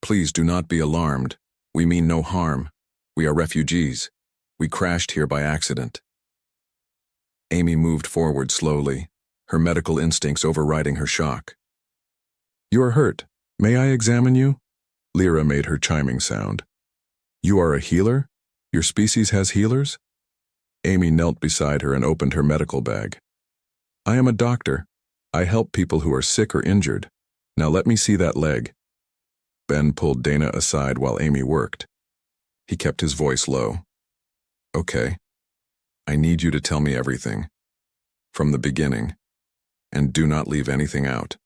Please do not be alarmed. We mean no harm. We are refugees. We crashed here by accident. Amy moved forward slowly, her medical instincts overriding her shock. You are hurt. May I examine you? Lyra made her chiming sound. You are a healer? Your species has healers? Amy knelt beside her and opened her medical bag. I am a doctor. I help people who are sick or injured. Now let me see that leg. Ben pulled Dana aside while Amy worked. He kept his voice low. Okay. I need you to tell me everything. From the beginning. And do not leave anything out.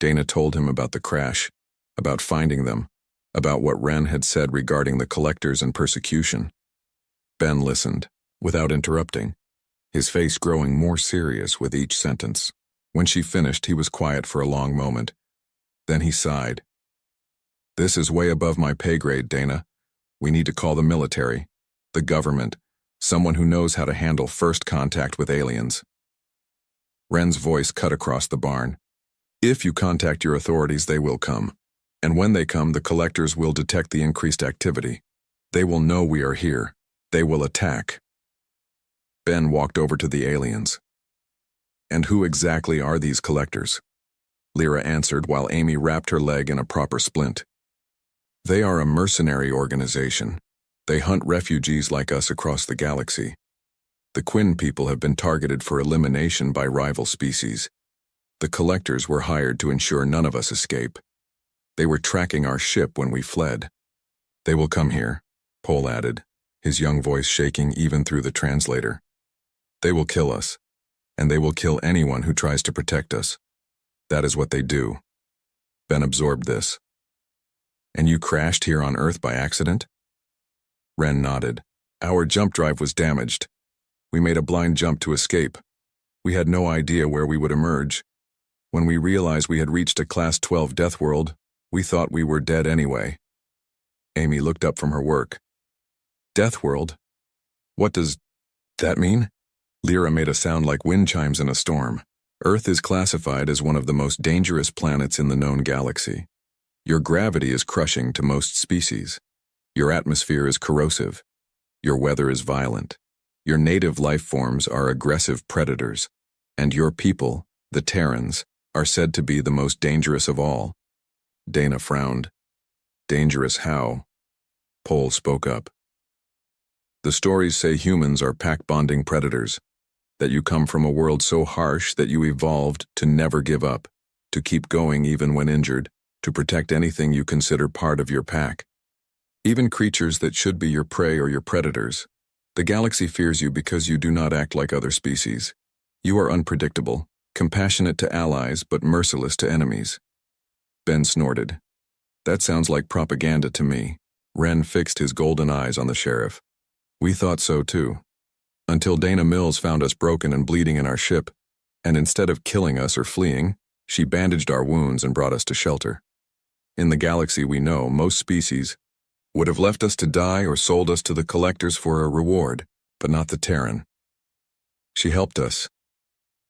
Dana told him about the crash, about finding them, about what Wren had said regarding the collectors and persecution. Ben listened, without interrupting, his face growing more serious with each sentence. When she finished, he was quiet for a long moment. Then he sighed. This is way above my pay grade, Dana. We need to call the military, the government, someone who knows how to handle first contact with aliens. Wren's voice cut across the barn. If you contact your authorities, they will come. And when they come, the collectors will detect the increased activity. They will know we are here. They will attack. Ben walked over to the aliens. And who exactly are these collectors? Lyra answered while Amy wrapped her leg in a proper splint. They are a mercenary organization. They hunt refugees like us across the galaxy. The Quinn people have been targeted for elimination by rival species. The collectors were hired to ensure none of us escape. They were tracking our ship when we fled. They will come here, Pole added, his young voice shaking even through the translator. They will kill us, and they will kill anyone who tries to protect us. That is what they do. Ben absorbed this. And you crashed here on Earth by accident? Wren nodded. Our jump drive was damaged. We made a blind jump to escape. We had no idea where we would emerge. When we realized we had reached a Class 12 death world, we thought we were dead anyway. Amy looked up from her work. Death world? What does that mean? Lyra made a sound like wind chimes in a storm. Earth is classified as one of the most dangerous planets in the known galaxy. Your gravity is crushing to most species. Your atmosphere is corrosive. Your weather is violent. Your native life forms are aggressive predators. And your people, the Terrans, are said to be the most dangerous of all. Dana frowned. Dangerous how? Pole spoke up. The stories say humans are pack-bonding predators, that you come from a world so harsh that you evolved to never give up, to keep going even when injured, to protect anything you consider part of your pack. Even creatures that should be your prey or your predators. The galaxy fears you because you do not act like other species. You are unpredictable, compassionate to allies but merciless to enemies. Ben snorted. That sounds like propaganda to me. Wren fixed his golden eyes on the sheriff. We thought so too. Until Dana Mills found us broken and bleeding in our ship, and instead of killing us or fleeing, she bandaged our wounds and brought us to shelter. In the galaxy we know, most species would have left us to die or sold us to the collectors for a reward, but not the Terran. She helped us.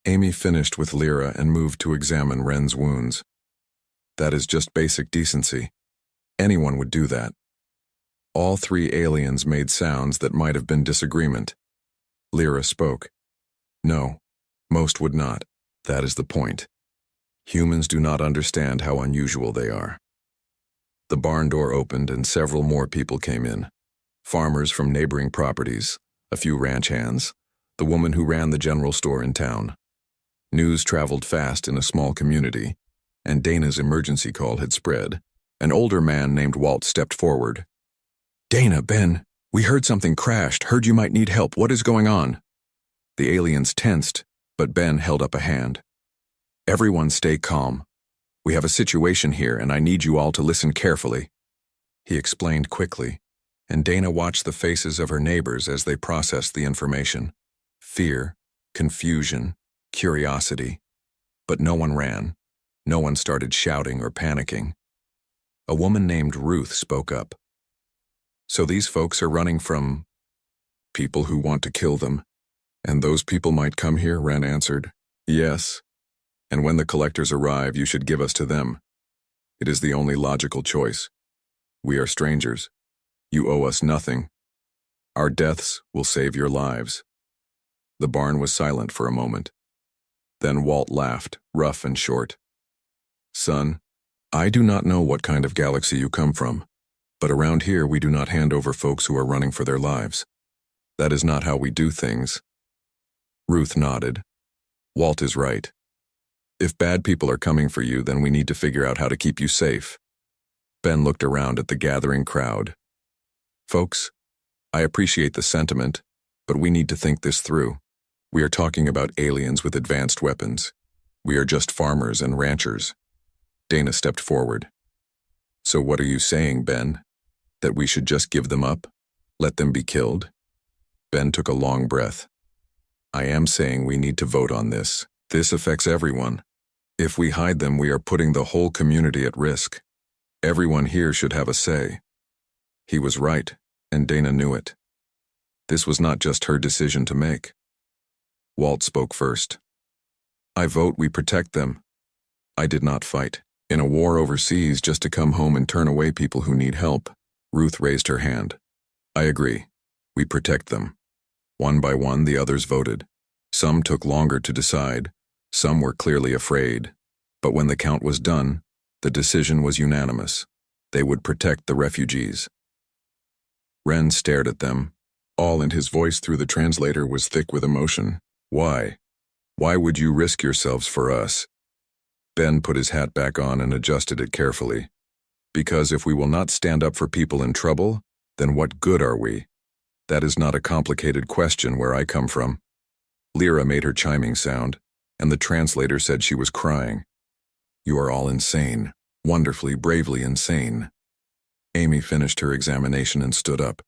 Amy finished with Lyra and moved to examine Wren's wounds. That is just basic decency. Anyone would do that. All three aliens made sounds that might have been disagreement. Lyra spoke. No, most would not. That is the point. Humans do not understand how unusual they are. The barn door opened and several more people came in. Farmers from neighboring properties, a few ranch hands, the woman who ran the general store in town. News traveled fast in a small community, and Dana's emergency call had spread. An older man named Walt stepped forward. Dana, Ben, we heard something crashed, heard you might need help. What is going on? The aliens tensed, but Ben held up a hand. Everyone stay calm. We have a situation here, and I need you all to listen carefully. He explained quickly, and Dana watched the faces of her neighbors as they processed the information. Fear, confusion, curiosity. But no one ran. No one started shouting or panicking. A woman named Ruth spoke up. So these folks are running from people who want to kill them. And those people might come here, Wren answered. Yes. And when the collectors arrive, you should give us to them. It is the only logical choice. We are strangers. You owe us nothing. Our deaths will save your lives. The barn was silent for a moment. Then Walt laughed, rough and short. Son, I do not know what kind of galaxy you come from, But around here, we do not hand over folks who are running for their lives. That is not how we do things. Ruth nodded. Walt is right. If bad people are coming for you, then we need to figure out how to keep you safe. Ben looked around at the gathering crowd. Folks, I appreciate the sentiment, but we need to think this through. We are talking about aliens with advanced weapons. We are just farmers and ranchers. Dana stepped forward. So what are you saying, Ben? That we should just give them up? Let them be killed? Ben took a long breath. I am saying we need to vote on this. This affects everyone. If we hide them, we are putting the whole community at risk. Everyone here should have a say. He was right, and Dana knew it. This was not just her decision to make. Walt spoke first. I vote we protect them. I did not fight in a war overseas just to come home and turn away people who need help. Ruth raised her hand. I agree. We protect them. One by one, the others voted. Some took longer to decide. Some were clearly afraid. But when the count was done, the decision was unanimous. They would protect the refugees. Ren stared at them. All in his voice through the translator was thick with emotion. Why? Why would you risk yourselves for us? Ben put his hat back on and adjusted it carefully. Because if we will not stand up for people in trouble, then what good are we? That is not a complicated question where I come from. Lyra made her chiming sound, and the translator said she was crying. You are all insane, wonderfully, bravely insane. Amy finished her examination and stood up.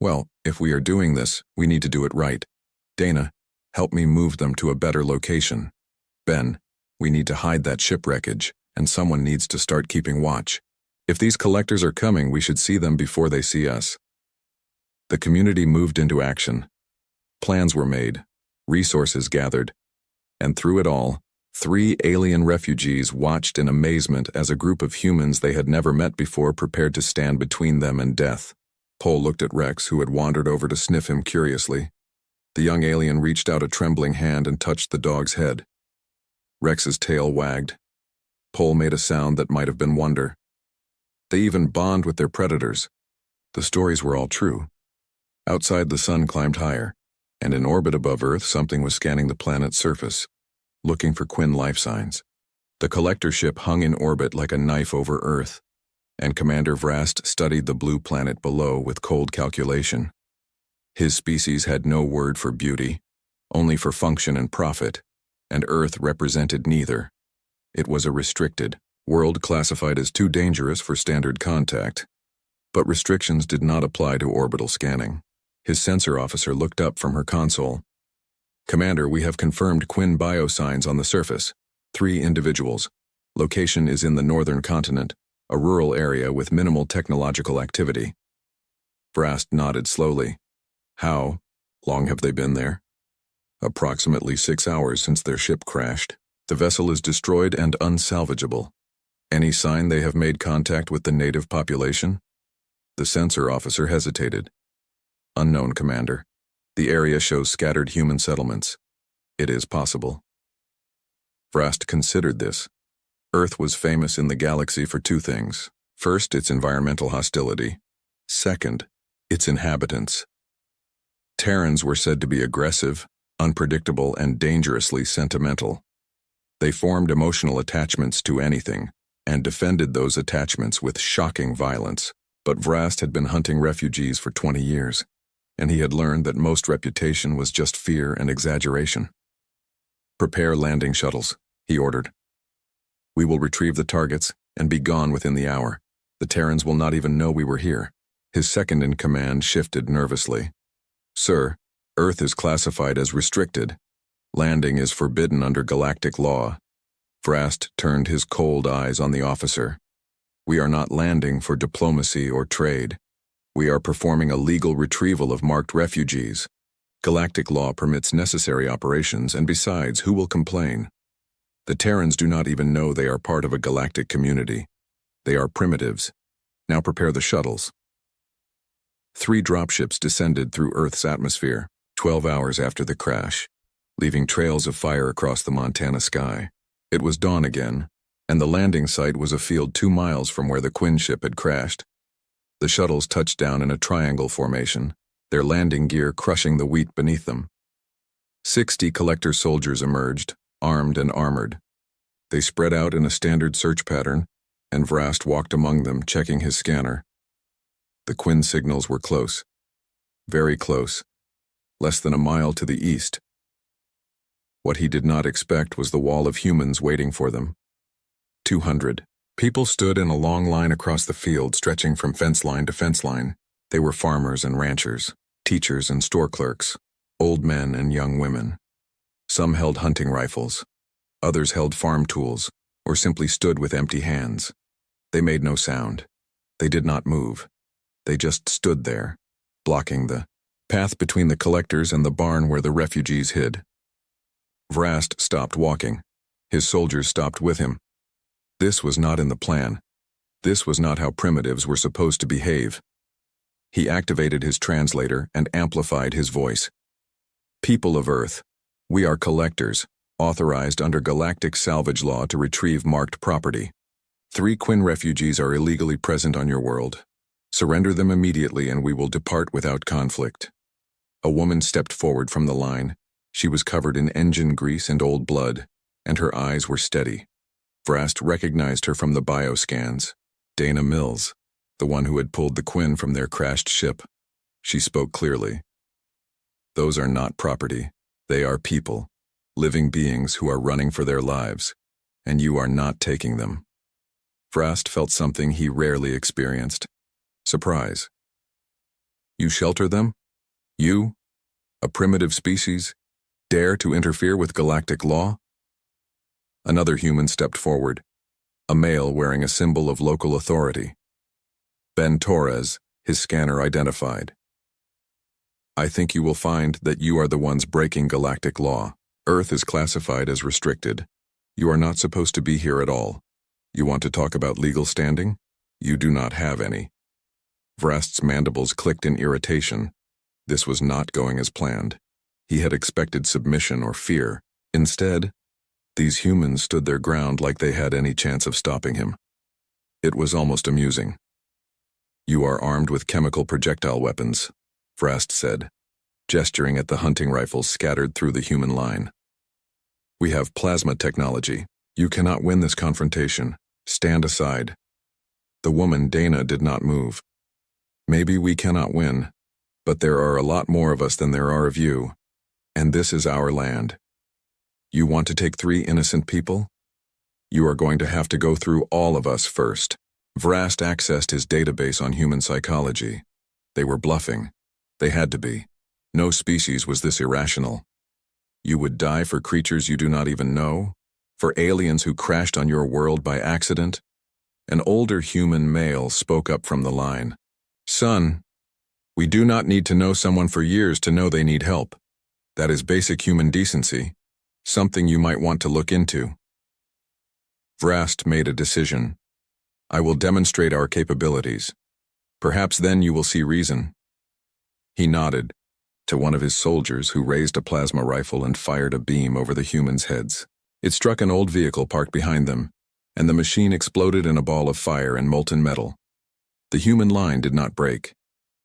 Well, if we are doing this, we need to do it right. Dana, help me move them to a better location. Ben, we need to hide that shipwreckage, and someone needs to start keeping watch. If these collectors are coming, we should see them before they see us. The community moved into action. Plans were made, resources gathered, and through it all, 3 alien refugees watched in amazement as a group of humans they had never met before prepared to stand between them and death. Pohl looked at Rex, who had wandered over to sniff him curiously. The young alien reached out a trembling hand and touched the dog's head. Rex's tail wagged. Pohl made a sound that might have been wonder. They even bond with their predators. The stories were all true. Outside, the sun climbed higher, and in orbit above Earth, something was scanning the planet's surface, looking for Quinn life signs. The collector ship hung in orbit like a knife over Earth, and Commander Vrast studied the blue planet below with cold calculation. His species had no word for beauty, only for function and profit, and Earth represented neither. It was a restricted world classified as too dangerous for standard contact, but restrictions did not apply to orbital scanning. His sensor officer looked up from her console. Commander, we have confirmed Quinn biosigns on the surface. 3 individuals. Location is in the northern continent, a rural area with minimal technological activity. Vrast nodded slowly. How long have they been there? Approximately 6 hours since their ship crashed. The vessel is destroyed and unsalvageable. Any sign they have made contact with the native population? The sensor officer hesitated. Unknown, Commander. The area shows scattered human settlements. It is possible. Vrast considered this. Earth was famous in the galaxy for 2 things. First, its environmental hostility. Second, its inhabitants. Terrans were said to be aggressive, unpredictable, and dangerously sentimental. They formed emotional attachments to anything, and defended those attachments with shocking violence. But Vrast had been hunting refugees for 20 years, and he had learned that most reputation was just fear and exaggeration. Prepare landing shuttles, he ordered. We will retrieve the targets and be gone within the hour. The Terrans will not even know we were here. His second-in-command shifted nervously. Sir, Earth is classified as restricted. Landing is forbidden under galactic law. Vrast turned his cold eyes on the officer. We are not landing for diplomacy or trade. We are performing a legal retrieval of marked refugees. Galactic law permits necessary operations, and besides, who will complain? The Terrans do not even know they are part of a galactic community. They are primitives. Now prepare the shuttles. 3 dropships descended through Earth's atmosphere, 12 hours after the crash, leaving trails of fire across the Montana sky. It was dawn again, and the landing site was a field 2 miles from where the Quinn ship had crashed. The shuttles touched down in a triangle formation, their landing gear crushing the wheat beneath them. 60 collector soldiers emerged, armed and armored. They spread out in a standard search pattern, and Vrast walked among them, checking his scanner. The Quinn signals were close. Very close. Less than a mile to the east. What he did not expect was the wall of humans waiting for them. 200. People stood in a long line across the field, stretching from fence line to fence line. They were farmers and ranchers, teachers and store clerks, old men and young women. Some held hunting rifles. Others held farm tools, or simply stood with empty hands. They made no sound. They did not move. They just stood there, blocking the path between the collectors and the barn where the refugees hid. Vrast stopped walking. His soldiers stopped with him. This was not in the plan. This was not how primitives were supposed to behave. He activated his translator and amplified his voice. People of Earth, we are collectors, authorized under Galactic salvage law to retrieve marked property. 3 Quinn refugees are illegally present on your world. Surrender them immediately and we will depart without conflict. A woman stepped forward from the line. She was covered in engine grease and old blood, and her eyes were steady. Vrast recognized her from the bioscans. Dana Mills, the one who had pulled the Quinn from their crashed ship. She spoke clearly. Those are not property. They are people, living beings who are running for their lives, and you are not taking them. Vrast felt something he rarely experienced. Surprise. You shelter them? You, a primitive species, dare to interfere with galactic law? Another human stepped forward, a male wearing a symbol of local authority. Ben Torres, his scanner identified. I think you will find that you are the ones breaking galactic law. Earth is classified as restricted. You are not supposed to be here at all. You want to talk about legal standing? You do not have any. Vrast's mandibles clicked in irritation. This was not going as planned. He had expected submission or fear. Instead, these humans stood their ground like they had any chance of stopping him. It was almost amusing. You are armed with chemical projectile weapons, Vrast said, gesturing at the hunting rifles scattered through the human line. We have plasma technology. You cannot win this confrontation. Stand aside. The woman, Dana, did not move. Maybe we cannot win, but there are a lot more of us than there are of you, and this is our land. You want to take 3 innocent people? You are going to have to go through all of us first. Vrast accessed his database on human psychology. They were bluffing. They had to be. No species was this irrational. You would die for creatures you do not even know? For aliens who crashed on your world by accident? An older human male spoke up from the line. Son, we do not need to know someone for years to know they need help. That is basic human decency, something you might want to look into. Vrast made a decision. I will demonstrate our capabilities. Perhaps then you will see reason. He nodded to one of his soldiers who raised a plasma rifle and fired a beam over the humans' heads. It struck an old vehicle parked behind them, and the machine exploded in a ball of fire and molten metal. The human line did not break.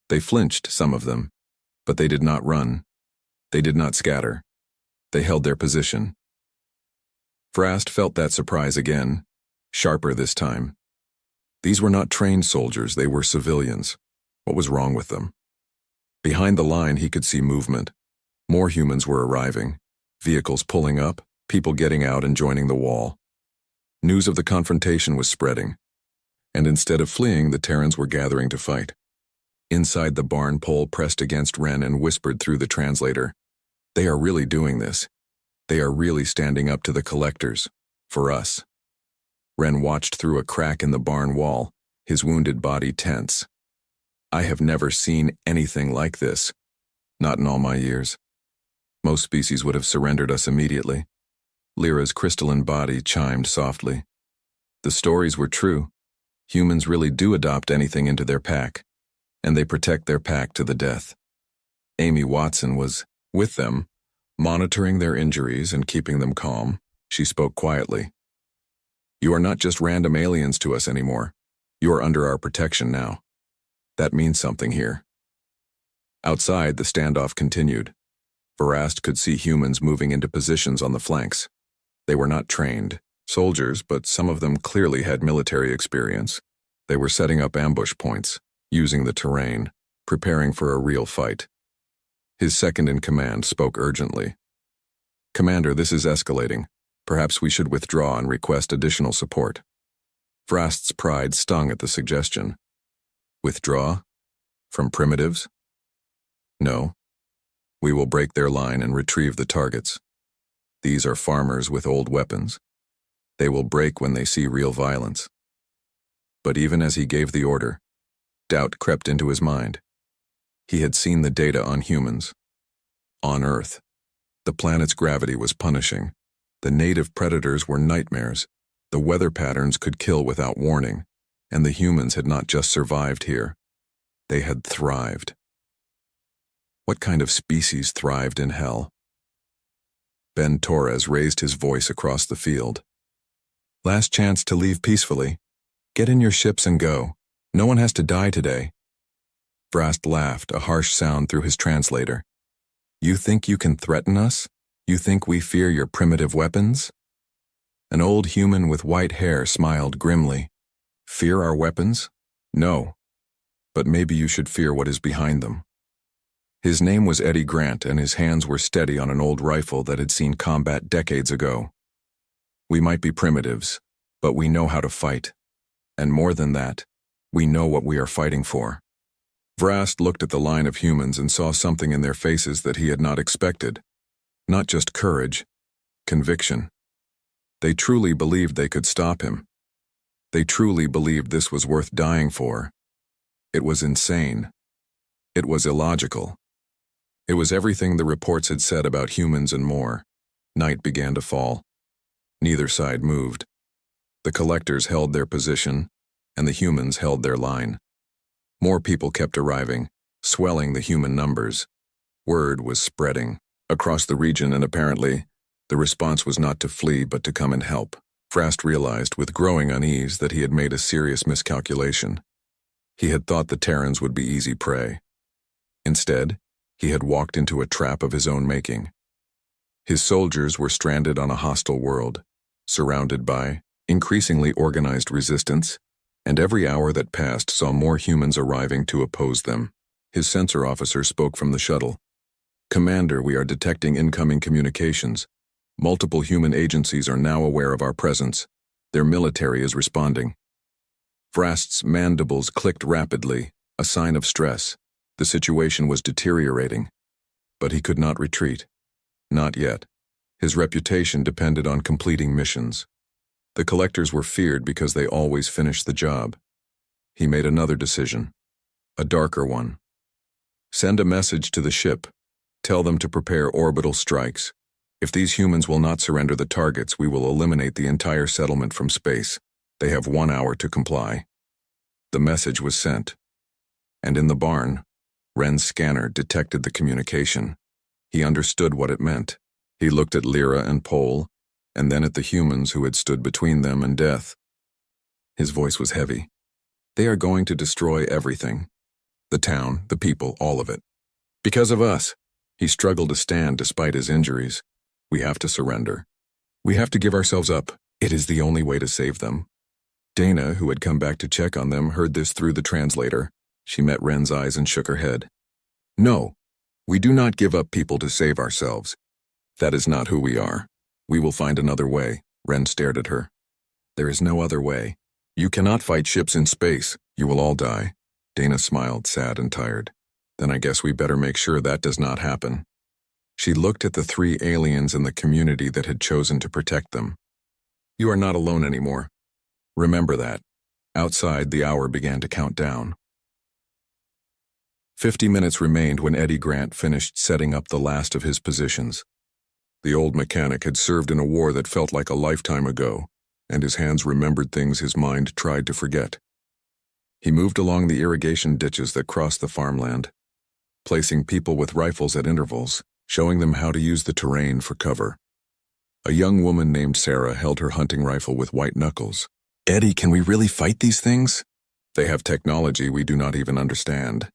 They flinched, some of them, but they did not run. They did not scatter. They held their position. Vrast felt that surprise again, sharper this time. These were not trained soldiers, they were civilians. What was wrong with them? Behind the line, he could see movement. More humans were arriving, vehicles pulling up, people getting out and joining the wall. News of the confrontation was spreading, and instead of fleeing, the Terrans were gathering to fight. Inside the barn, Pole pressed against Ren and whispered through the translator, "They are really doing this. They are really standing up to the collectors. For us." Ren watched through a crack in the barn wall, his wounded body tense. I have never seen anything like this. Not in all my years. Most species would have surrendered us immediately. Lyra's crystalline body chimed softly. The stories were true. Humans really do adopt anything into their pack, and they protect their pack to the death. Amy Watson was with them, monitoring their injuries and keeping them calm. She spoke quietly. You are not just random aliens to us anymore. You are under our protection now. That means something here. Outside, the standoff continued. Varast could see humans moving into positions on the flanks. They were not trained soldiers, but some of them clearly had military experience. They were setting up ambush points, using the terrain, preparing for a real fight. His second-in-command spoke urgently. "Commander, this is escalating. Perhaps we should withdraw and request additional support." Vrast's pride stung at the suggestion. Withdraw? From primitives? No. We will break their line and retrieve the targets. These are farmers with old weapons. They will break when they see real violence. But even as he gave the order, doubt crept into his mind. He had seen the data on humans. On Earth, the planet's gravity was punishing. The native predators were nightmares. The weather patterns could kill without warning, and the humans had not just survived here. They had thrived. What kind of species thrived in hell? Ben Torres raised his voice across the field. "Last chance to leave peacefully. Get in your ships and go. No one has to die today." Vrast laughed, a harsh sound through his translator. "You think you can threaten us? You think we fear your primitive weapons?" An old human with white hair smiled grimly. "Fear our weapons? No. But maybe you should fear what is behind them." His name was Eddie Grant, and his hands were steady on an old rifle that had seen combat decades ago. "We might be primitives, but we know how to fight. And more than that, we know what we are fighting for." Vrast looked at the line of humans and saw something in their faces that he had not expected. Not just courage, conviction. They truly believed they could stop him. They truly believed this was worth dying for. It was insane. It was illogical. It was everything the reports had said about humans and more. Night began to fall. Neither side moved. The collectors held their position, and the humans held their line. More people kept arriving, swelling the human numbers. Word was spreading across the region, and apparently, the response was not to flee but to come and help. Vrast realized with growing unease that he had made a serious miscalculation. He had thought the Terrans would be easy prey. Instead, he had walked into a trap of his own making. His soldiers were stranded on a hostile world, surrounded by increasingly organized resistance, and every hour that passed saw more humans arriving to oppose them. His sensor officer spoke from the shuttle. "Commander, we are detecting incoming communications. Multiple human agencies are now aware of our presence. Their military is responding." Vrast's mandibles clicked rapidly, a sign of stress. The situation was deteriorating. But he could not retreat. Not yet. His reputation depended on completing missions. The collectors were feared because they always finished the job. He made another decision, a darker one. Send a message to the ship. Tell them to prepare orbital strikes. If these humans will not surrender the targets, we will eliminate the entire settlement from space. They have 1 hour to comply. The message was sent. And in the barn, Ren's scanner detected the communication. He understood what it meant. He looked at Lyra and Pole, and then at the humans who had stood between them and death. His voice was heavy. "They are going to destroy everything. The town, the people, all of it. Because of us." He struggled to stand despite his injuries. "We have to surrender. We have to give ourselves up. It is the only way to save them." Dana, who had come back to check on them, heard this through the translator. She met Ren's eyes and shook her head. "No, we do not give up people to save ourselves. That is not who we are. We will find another way." Ren stared at her. "There is no other way. You cannot fight ships in space. You will all die." Dana smiled, sad and tired. "Then I guess we better make sure that does not happen." She looked at the 3 aliens in the community that had chosen to protect them. "You are not alone anymore. Remember that." Outside, the hour began to count down. 50 minutes remained when Eddie Grant finished setting up the last of his positions. The old mechanic had served in a war that felt like a lifetime ago, and his hands remembered things his mind tried to forget. He moved along the irrigation ditches that crossed the farmland, placing people with rifles at intervals, showing them how to use the terrain for cover. A young woman named Sarah held her hunting rifle with white knuckles. "Eddie, can we really fight these things?" They have technology we do not even understand.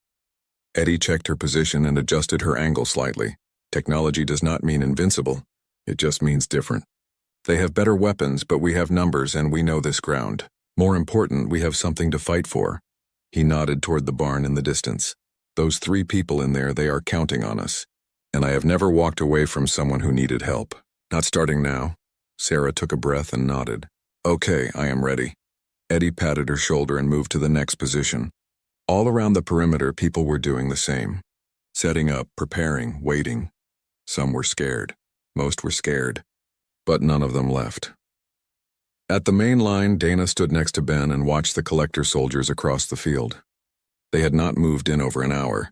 Eddie checked her position and adjusted her angle slightly. Technology does not mean invincible. It just means different. They have better weapons, but we have numbers and we know this ground. More important, we have something to fight for. He nodded toward the barn in the distance. Those 3 people in there, they are counting on us. And I have never walked away from someone who needed help. Not starting now. Sarah took a breath and nodded. Okay, I am ready. Eddie patted her shoulder and moved to the next position. All around the perimeter, people were doing the same. Setting up, preparing, waiting. Some were scared. Most were scared. But none of them left. At the main line, Dana stood next to Ben and watched the collector soldiers across the field. They had not moved in over an hour,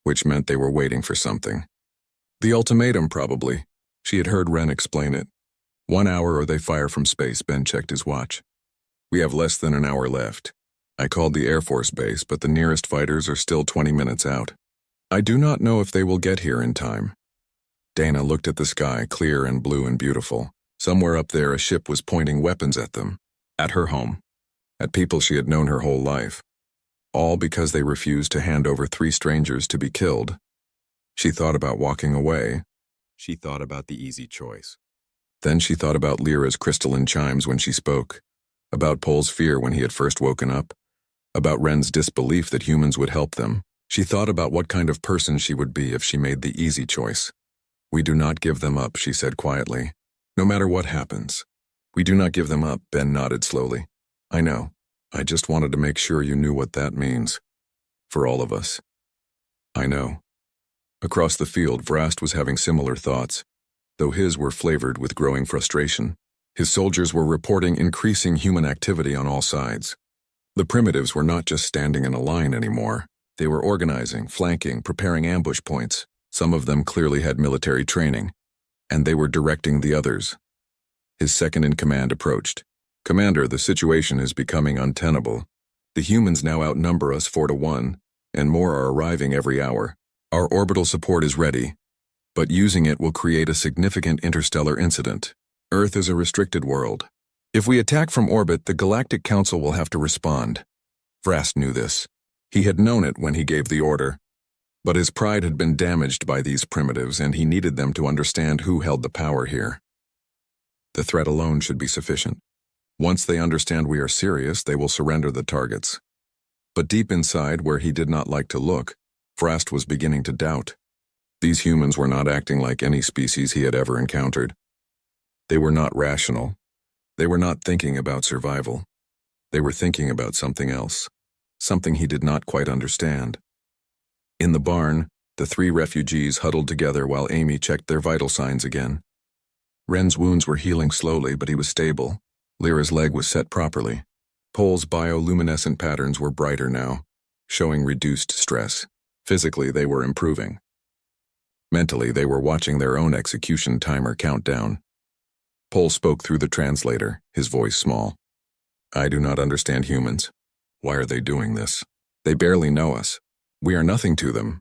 which meant they were waiting for something. The ultimatum, probably. She had heard Wren explain it. 1 hour or they fire from space. Ben checked his watch. We have less than an hour left. I called the Air Force Base, but the nearest fighters are still 20 minutes out. I do not know if they will get here in time. Dana looked at the sky, clear and blue and beautiful. Somewhere up there, a ship was pointing weapons at them. At her home. At people she had known her whole life. All because they refused to hand over 3 strangers to be killed. She thought about walking away. She thought about the easy choice. Then she thought about Lyra's crystalline chimes when she spoke. About Pohl's fear when he had first woken up. About Wren's disbelief that humans would help them. She thought about what kind of person she would be if she made the easy choice. We do not give them up, she said quietly. No matter what happens. We do not give them up, Ben nodded slowly. I know. I just wanted to make sure you knew what that means. For all of us. I know. Across the field, Vrast was having similar thoughts, though his were flavored with growing frustration. His soldiers were reporting increasing human activity on all sides. The primitives were not just standing in a line anymore. They were organizing, flanking, preparing ambush points. Some of them clearly had military training, and they were directing the others. His second-in-command approached. Commander, the situation is becoming untenable. The humans now outnumber us 4 to 1, and more are arriving every hour. Our orbital support is ready, but using it will create a significant interstellar incident. Earth is a restricted world. If we attack from orbit, the Galactic Council will have to respond. Vrast knew this. He had known it when he gave the order. But his pride had been damaged by these primitives, and he needed them to understand who held the power here. The threat alone should be sufficient. Once they understand we are serious, they will surrender the targets. But deep inside, where he did not like to look, Vrast was beginning to doubt. These humans were not acting like any species he had ever encountered. They were not rational. They were not thinking about survival. They were thinking about something else, something he did not quite understand. In the barn, the 3 refugees huddled together while Amy checked their vital signs again. Wren's wounds were healing slowly, but he was stable. Lyra's leg was set properly. Pohl's bioluminescent patterns were brighter now, showing reduced stress. Physically, they were improving. Mentally, they were watching their own execution timer count down. Pohl spoke through the translator, his voice small. I do not understand humans. Why are they doing this? They barely know us. We are nothing to them.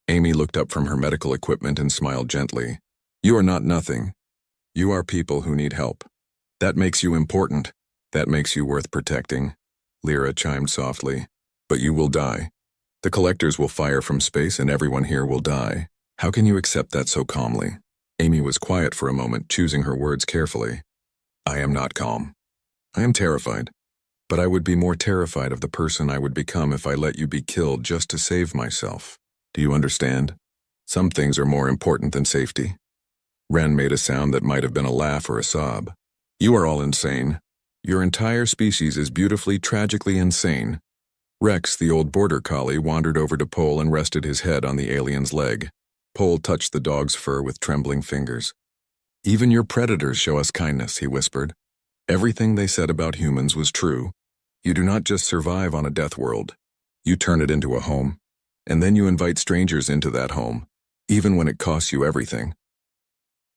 Amy looked up from her medical equipment and smiled gently. You are not nothing. You are people who need help. That makes you important. That makes you worth protecting. Lyra chimed softly. But you will die. The collectors will fire from space and everyone here will die. How can you accept that so calmly? Amy was quiet for a moment, choosing her words carefully. I am not calm. I am terrified. But I would be more terrified of the person I would become if I let you be killed just to save myself. Do you understand? Some things are more important than safety. Wren made a sound that might have been a laugh or a sob. You are all insane. Your entire species is beautifully, tragically insane. Rex, the old border collie, wandered over to Pohl and rested his head on the alien's leg. Pohl touched the dog's fur with trembling fingers. Even your predators show us kindness, he whispered. Everything they said about humans was true. You do not just survive on a death world. You turn it into a home. And then you invite strangers into that home, even when it costs you everything.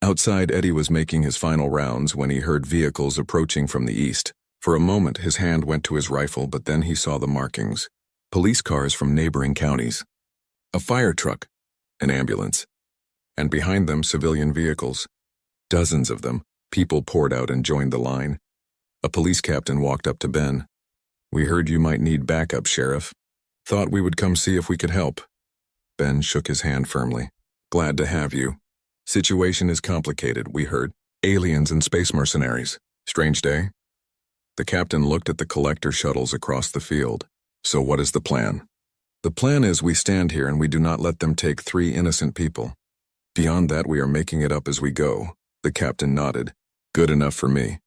Outside, Eddie was making his final rounds when he heard vehicles approaching from the east. For a moment, his hand went to his rifle, but then he saw the markings. Police cars from neighboring counties. A fire truck. An ambulance. And behind them, civilian vehicles. Dozens of them. People poured out and joined the line. A police captain walked up to Ben. We heard you might need backup, Sheriff. Thought we would come see if we could help. Ben shook his hand firmly. Glad to have you. Situation is complicated, we heard. Aliens and space mercenaries. Strange day? The captain looked at the collector shuttles across the field. So what is the plan? The plan is we stand here and we do not let them take 3 innocent people. Beyond that, we are making it up as we go. The captain nodded. Good enough for me.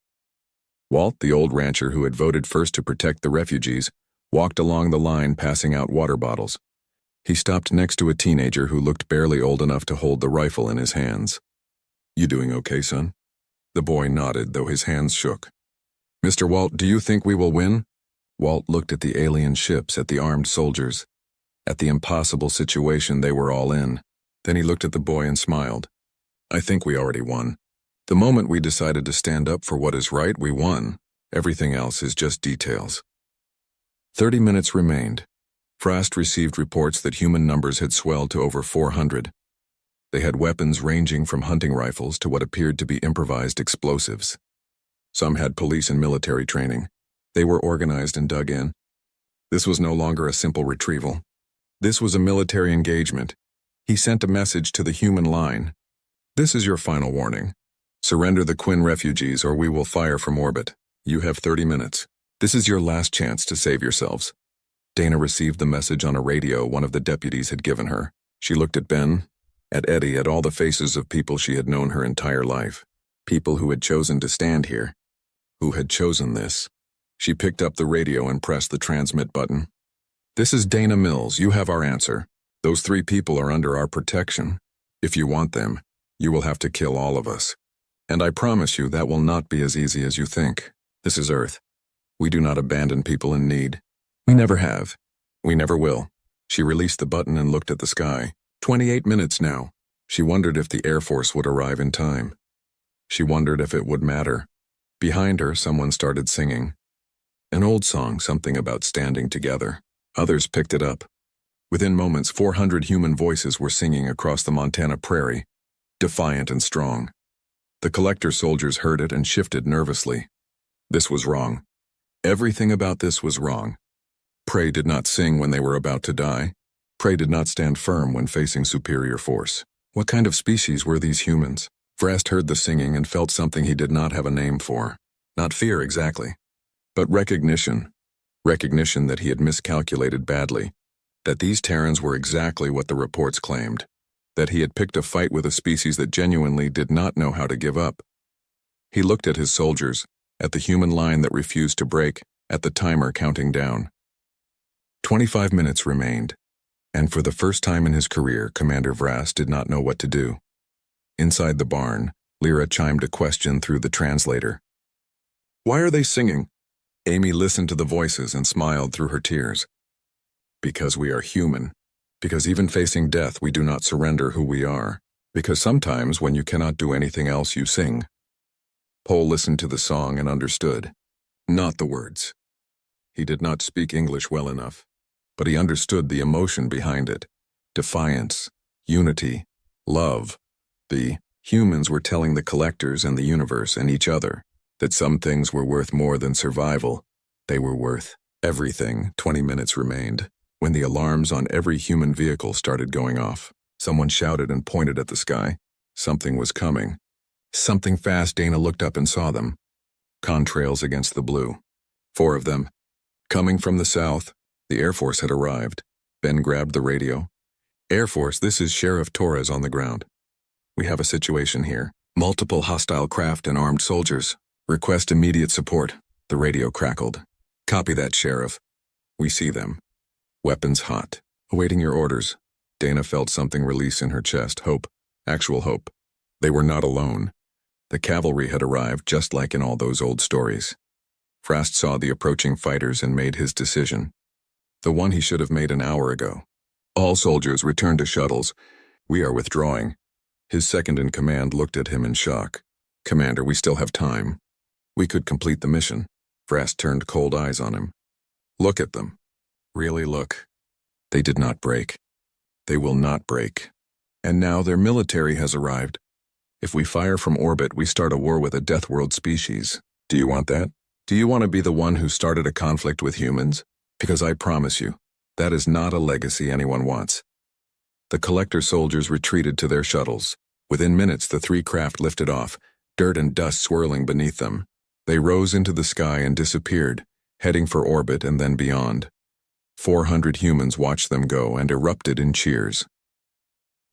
Walt, the old rancher who had voted first to protect the refugees, walked along the line passing out water bottles. He stopped next to a teenager who looked barely old enough to hold the rifle in his hands. You doing okay, son? The boy nodded, though his hands shook. Mr. Walt, do you think we will win? Walt looked at the alien ships, at the armed soldiers, at the impossible situation they were all in. Then he looked at the boy and smiled. I think we already won. The moment we decided to stand up for what is right, we won. Everything else is just details. 30 minutes remained. Frost received reports that human numbers had swelled to over 400. They had weapons ranging from hunting rifles to what appeared to be improvised explosives. Some had police and military training. They were organized and dug in. This was no longer a simple retrieval. This was a military engagement. He sent a message to the human line. This is your final warning. Surrender the Quinn refugees or we will fire from orbit. You have 30 minutes. This is your last chance to save yourselves. Dana received the message on a radio one of the deputies had given her. She looked at Ben, at Eddie, at all the faces of people she had known her entire life. People who had chosen to stand here. Who had chosen this. She picked up the radio and pressed the transmit button. This is Dana Mills. You have our answer. Those 3 people are under our protection. If you want them, you will have to kill all of us. And I promise you that will not be as easy as you think. This is Earth. We do not abandon people in need. We never have. We never will. She released the button and looked at the sky. 28 minutes now. She wondered if the Air Force would arrive in time. She wondered if it would matter. Behind her, someone started singing. An old song, something about standing together. Others picked it up. Within moments, 400 human voices were singing across the Montana prairie, defiant and strong. The collector soldiers heard it and shifted nervously. This was wrong. Everything about this was wrong. Prey did not sing when they were about to die. Prey did not stand firm when facing superior force. What kind of species were these humans? Frost heard the singing and felt something he did not have a name for. Not fear exactly, but recognition. Recognition that he had miscalculated badly. That these Terrans were exactly what the reports claimed. That he had picked a fight with a species that genuinely did not know how to give up. He looked at his soldiers, at the human line that refused to break, at the timer counting down. 25 minutes remained, and for the first time in his career, Commander Vrast did not know what to do. Inside the barn, Lyra chimed a question through the translator. Why are they singing? Amy listened to the voices and smiled through her tears. Because we are human. Because even facing death, we do not surrender who we are. Because sometimes when you cannot do anything else, you sing. Pohl listened to the song and understood. Not the words. He did not speak English well enough, but he understood the emotion behind it. Defiance, unity, love. The humans were telling the collectors and the universe and each other that some things were worth more than survival. They were worth everything. 20 minutes remained. When the alarms on every human vehicle started going off, someone shouted and pointed at the sky. Something was coming. Something fast. Dana looked up and saw them. Contrails against the blue. 4 of them. Coming from the south, the Air Force had arrived. Ben grabbed the radio. Air Force, this is Sheriff Torres on the ground. We have a situation here. Multiple hostile craft and armed soldiers. Request immediate support. The radio crackled. Copy that, Sheriff. We see them. Weapons hot. Awaiting your orders. Dana felt something release in her chest. Hope. Actual hope. They were not alone. The cavalry had arrived just like in all those old stories. Frost saw the approaching fighters and made his decision. The one he should have made an hour ago. All soldiers return to shuttles. We are withdrawing. His second-in-command looked at him in shock. Commander, we still have time. We could complete the mission. Frost turned cold eyes on him. Look at them. Really look. They did not break. They will not break. And now their military has arrived. If we fire from orbit, we start a war with a Deathworld species. Do you want that? Do you want to be the one who started a conflict with humans? Because I promise you, that is not a legacy anyone wants. The collector soldiers retreated to their shuttles. Within minutes, the three craft lifted off, dirt and dust swirling beneath them. They rose into the sky and disappeared, heading for orbit and then beyond. 400 humans watched them go and erupted in cheers.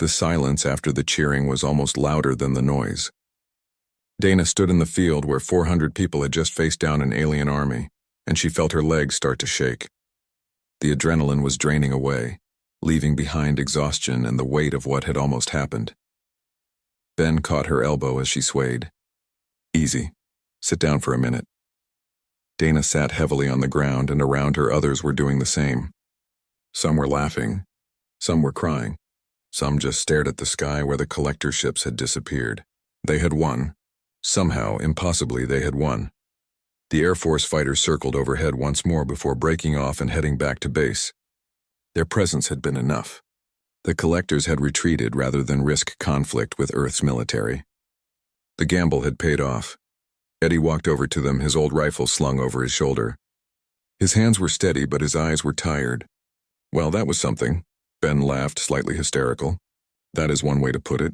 The silence after the cheering was almost louder than the noise. Dana stood in the field where 400 people had just faced down an alien army, and she felt her legs start to shake. The adrenaline was draining away, leaving behind exhaustion and the weight of what had almost happened. Ben caught her elbow as she swayed. Easy. Sit down for a minute. Dana sat heavily on the ground, and around her others were doing the same. Some were laughing. Some were crying. Some just stared at the sky where the collector ships had disappeared. They had won. Somehow, impossibly, they had won. The Air Force fighters circled overhead once more before breaking off and heading back to base. Their presence had been enough. The collectors had retreated rather than risk conflict with Earth's military. The gamble had paid off. Eddie walked over to them, his old rifle slung over his shoulder. His hands were steady, but his eyes were tired. Well, that was something. Ben laughed, slightly hysterical. That is one way to put it.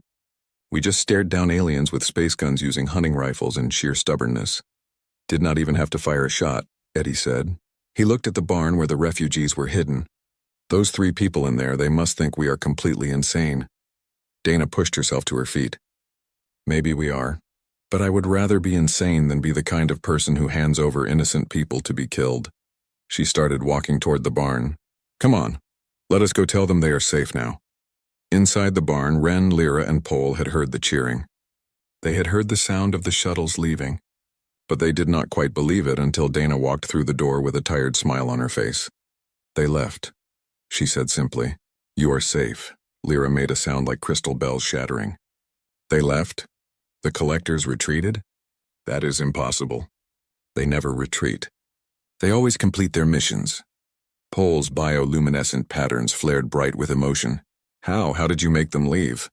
We just stared down aliens with space guns using hunting rifles in sheer stubbornness. Did not even have to fire a shot, Eddie said. He looked at the barn where the refugees were hidden. Those 3 people in there, they must think we are completely insane. Dana pushed herself to her feet. Maybe we are. But I would rather be insane than be the kind of person who hands over innocent people to be killed. She started walking toward the barn. Come on, let us go tell them they are safe now. Inside the barn, Ren, Lyra, and Pole had heard the cheering. They had heard the sound of the shuttles leaving, but they did not quite believe it until Dana walked through the door with a tired smile on her face. They left, she said simply. You are safe. Lyra made a sound like crystal bells shattering. They left? The collectors retreated? That is impossible. They never retreat. They always complete their missions. Pole's bioluminescent patterns flared bright with emotion. How? How did you make them leave?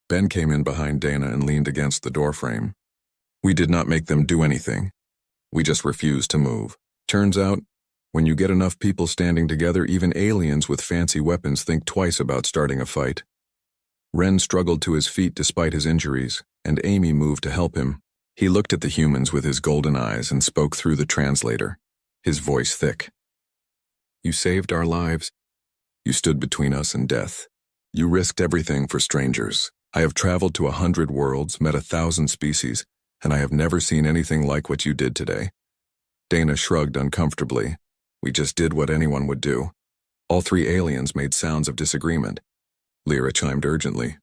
Ben came in behind Dana and leaned against the doorframe. We did not make them do anything. We just refused to move. Turns out, when you get enough people standing together, even aliens with fancy weapons think twice about starting a fight. Ren struggled to his feet despite his injuries, and Amy moved to help him. He looked at the humans with his golden eyes and spoke through the translator, his voice thick. You saved our lives. You stood between us and death. You risked everything for strangers. I have traveled to 100 worlds, met 1,000 species, and I have never seen anything like what you did today. Dana shrugged uncomfortably. We just did what anyone would do. All 3 aliens made sounds of disagreement. Lyra chimed urgently.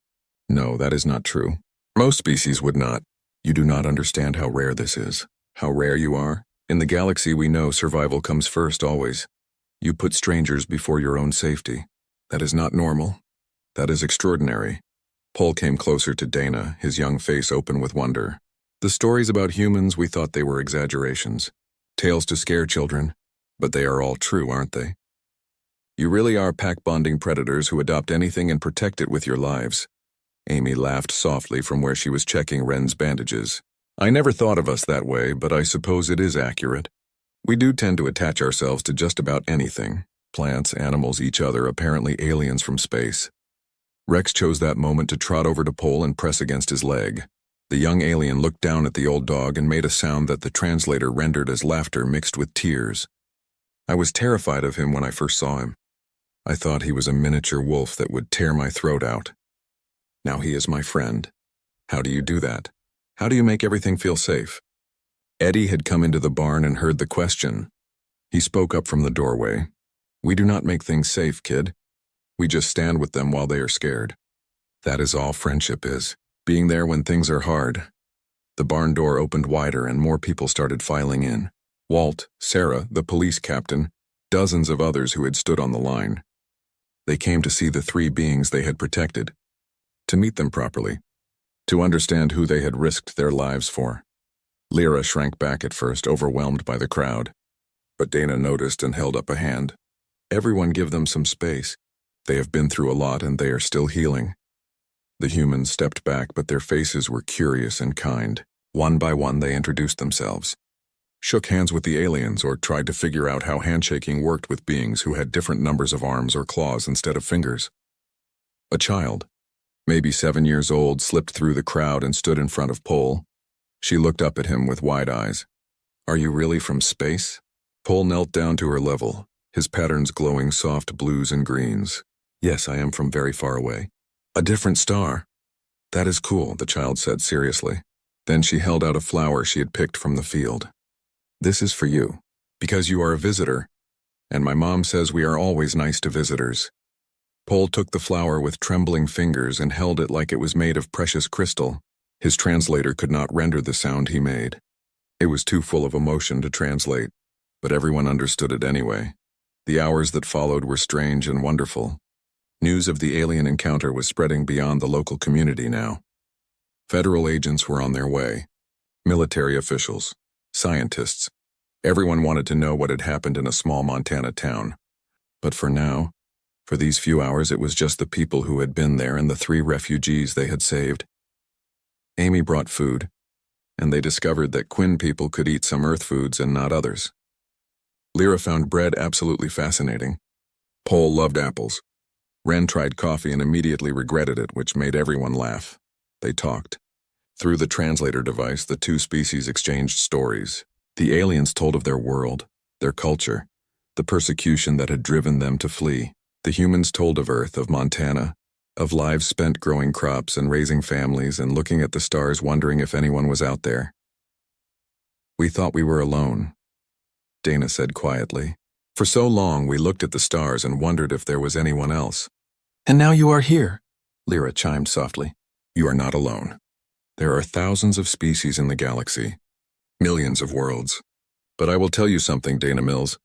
No, that is not true. Most species would not. You do not understand how rare this is. How rare you are. In the galaxy we know survival comes first always. You put strangers before your own safety. That is not normal. That is extraordinary. Pole came closer to Dana, his young face open with wonder. The stories about humans, we thought they were exaggerations. Tales to scare children. But they are all true, aren't they? You really are pack-bonding predators who adopt anything and protect it with your lives. Amy laughed softly from where she was checking Ren's bandages. I never thought of us that way, but I suppose it is accurate. We do tend to attach ourselves to just about anything. Plants, animals, each other, apparently aliens from space. Rex chose that moment to trot over to Pole and press against his leg. The young alien looked down at the old dog and made a sound that the translator rendered as laughter mixed with tears. I was terrified of him when I first saw him. I thought he was a miniature wolf that would tear my throat out. Now he is my friend. How do you do that? How do you make everything feel safe? Eddie had come into the barn and heard the question. He spoke up from the doorway. We do not make things safe, kid. We just stand with them while they are scared. That is all friendship is, being there when things are hard. The barn door opened wider and more people started filing in. Walt, Sarah, the police captain, dozens of others who had stood on the line. They came to see the 3 beings they had protected, to meet them properly, to understand who they had risked their lives for. Lyra shrank back at first, overwhelmed by the crowd. But Dana noticed and held up a hand. Everyone give them some space. They have been through a lot and they are still healing. The humans stepped back, but their faces were curious and kind. One by one they introduced themselves. shook hands with the aliens, or tried to figure out how handshaking worked with beings who had different numbers of arms or claws instead of fingers. A child, maybe 7 years old, slipped through the crowd and stood in front of Pol. She looked up at him with wide eyes. "Are you really from space?" Pol knelt down to her level, his patterns glowing soft blues and greens. "Yes, I am from very far away." "A different star." "That is cool," the child said seriously. Then she held out a flower she had picked from the field. "This is for you, because you are a visitor, and my mom says we are always nice to visitors." Pol took the flower with trembling fingers and held it like it was made of precious crystal. His translator could not render the sound he made. It was too full of emotion to translate, but everyone understood it anyway. The hours that followed were strange and wonderful. News of the alien encounter was spreading beyond the local community now. Federal agents were on their way. Military officials. Scientists. Everyone wanted to know what had happened in a small Montana town. But for now, for these few hours, it was just the people who had been there and the 3 refugees they had saved. Amy brought food, and they discovered that Quinn people could eat some Earth foods and not others. Lyra found bread absolutely fascinating. Pol loved apples. Ren tried coffee and immediately regretted it, which made everyone laugh. They talked. Through the translator device, the 2 species exchanged stories. The aliens told of their world, their culture, the persecution that had driven them to flee. The humans told of Earth, of Montana, of lives spent growing crops and raising families and looking at the stars, wondering if anyone was out there. "We thought we were alone," Dana said quietly. "For so long we looked at the stars and wondered if there was anyone else." "And now you are here," Lyra chimed softly. "You are not alone. There are thousands of species in the galaxy, millions of worlds. But I will tell you something, Dana Mills.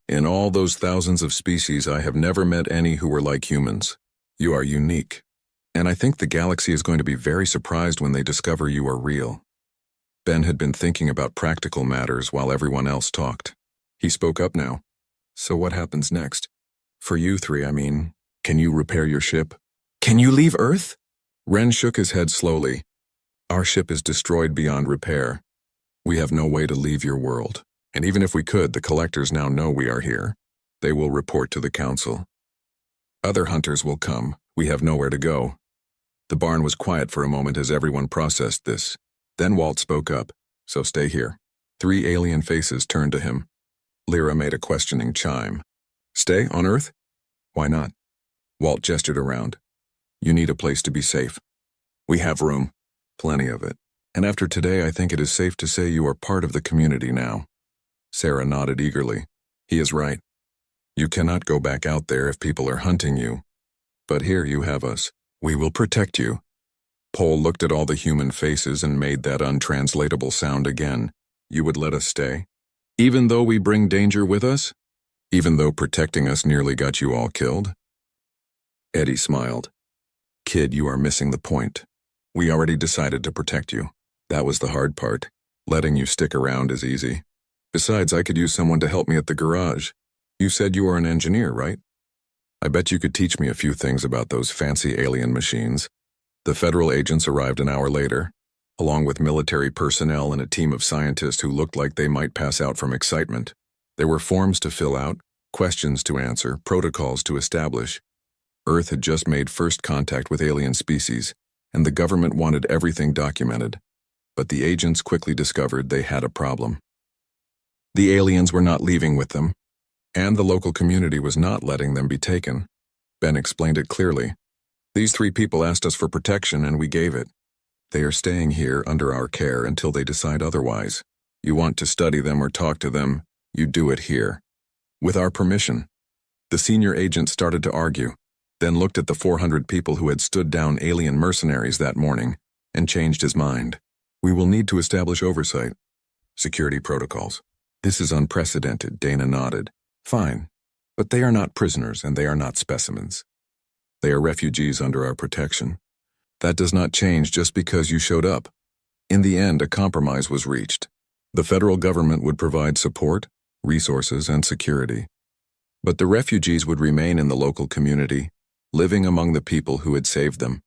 In all those thousands of species, I have never met any who were like humans. You are unique, and I think the galaxy is going to be very surprised when they discover you are real." Ben had been thinking about practical matters while everyone else talked. He spoke up now. "So what happens next? For you 3, I mean, can you repair your ship? Can you leave Earth?" Ren shook his head slowly. "Our ship is destroyed beyond repair. We have no way to leave your world, and even if we could, the collectors now know we are here. They will report to the council. Other hunters will come. We have nowhere to go." The barn was quiet for a moment as everyone processed this. Then Walt spoke up. "So stay here." 3 alien faces turned to him. Lyra made a questioning chime. "Stay on Earth? Why not?" Walt gestured around. "You need a place to be safe. We have room. Plenty of it. And after today, I think it is safe to say you are part of the community now." Sarah nodded eagerly. "He is right. You cannot go back out there if people are hunting you. But here you have us. We will protect you." Pol looked at all the human faces and made that untranslatable sound again. "You would let us stay? Even though we bring danger with us? Even though protecting us nearly got you all killed?" Eddie smiled. "Kid, you are missing the point. We already decided to protect you. That was the hard part. Letting you stick around is easy. Besides, I could use someone to help me at the garage. You said you are an engineer, right? I bet you could teach me a few things about those fancy alien machines." The federal agents arrived an hour later, along with military personnel and a team of scientists who looked like they might pass out from excitement. There were forms to fill out, questions to answer, protocols to establish. Earth had just made first contact with alien species, and the government wanted everything documented. But the agents quickly discovered they had a problem. The aliens were not leaving with them, and the local community was not letting them be taken. Ben explained it clearly. "These 3 people asked us for protection, and we gave it. They are staying here under our care until they decide otherwise. You want to study them or talk to them, you do it here. With our permission." The senior agent started to argue, then looked at the 400 people who had stood down alien mercenaries that morning, and changed his mind. "We will need to establish oversight. Security protocols." "This is unprecedented," Dana nodded. "Fine, but they are not prisoners and they are not specimens. They are refugees under our protection. That does not change just because you showed up." In the end, a compromise was reached. The federal government would provide support, resources, and security. But the refugees would remain in the local community, living among the people who had saved them.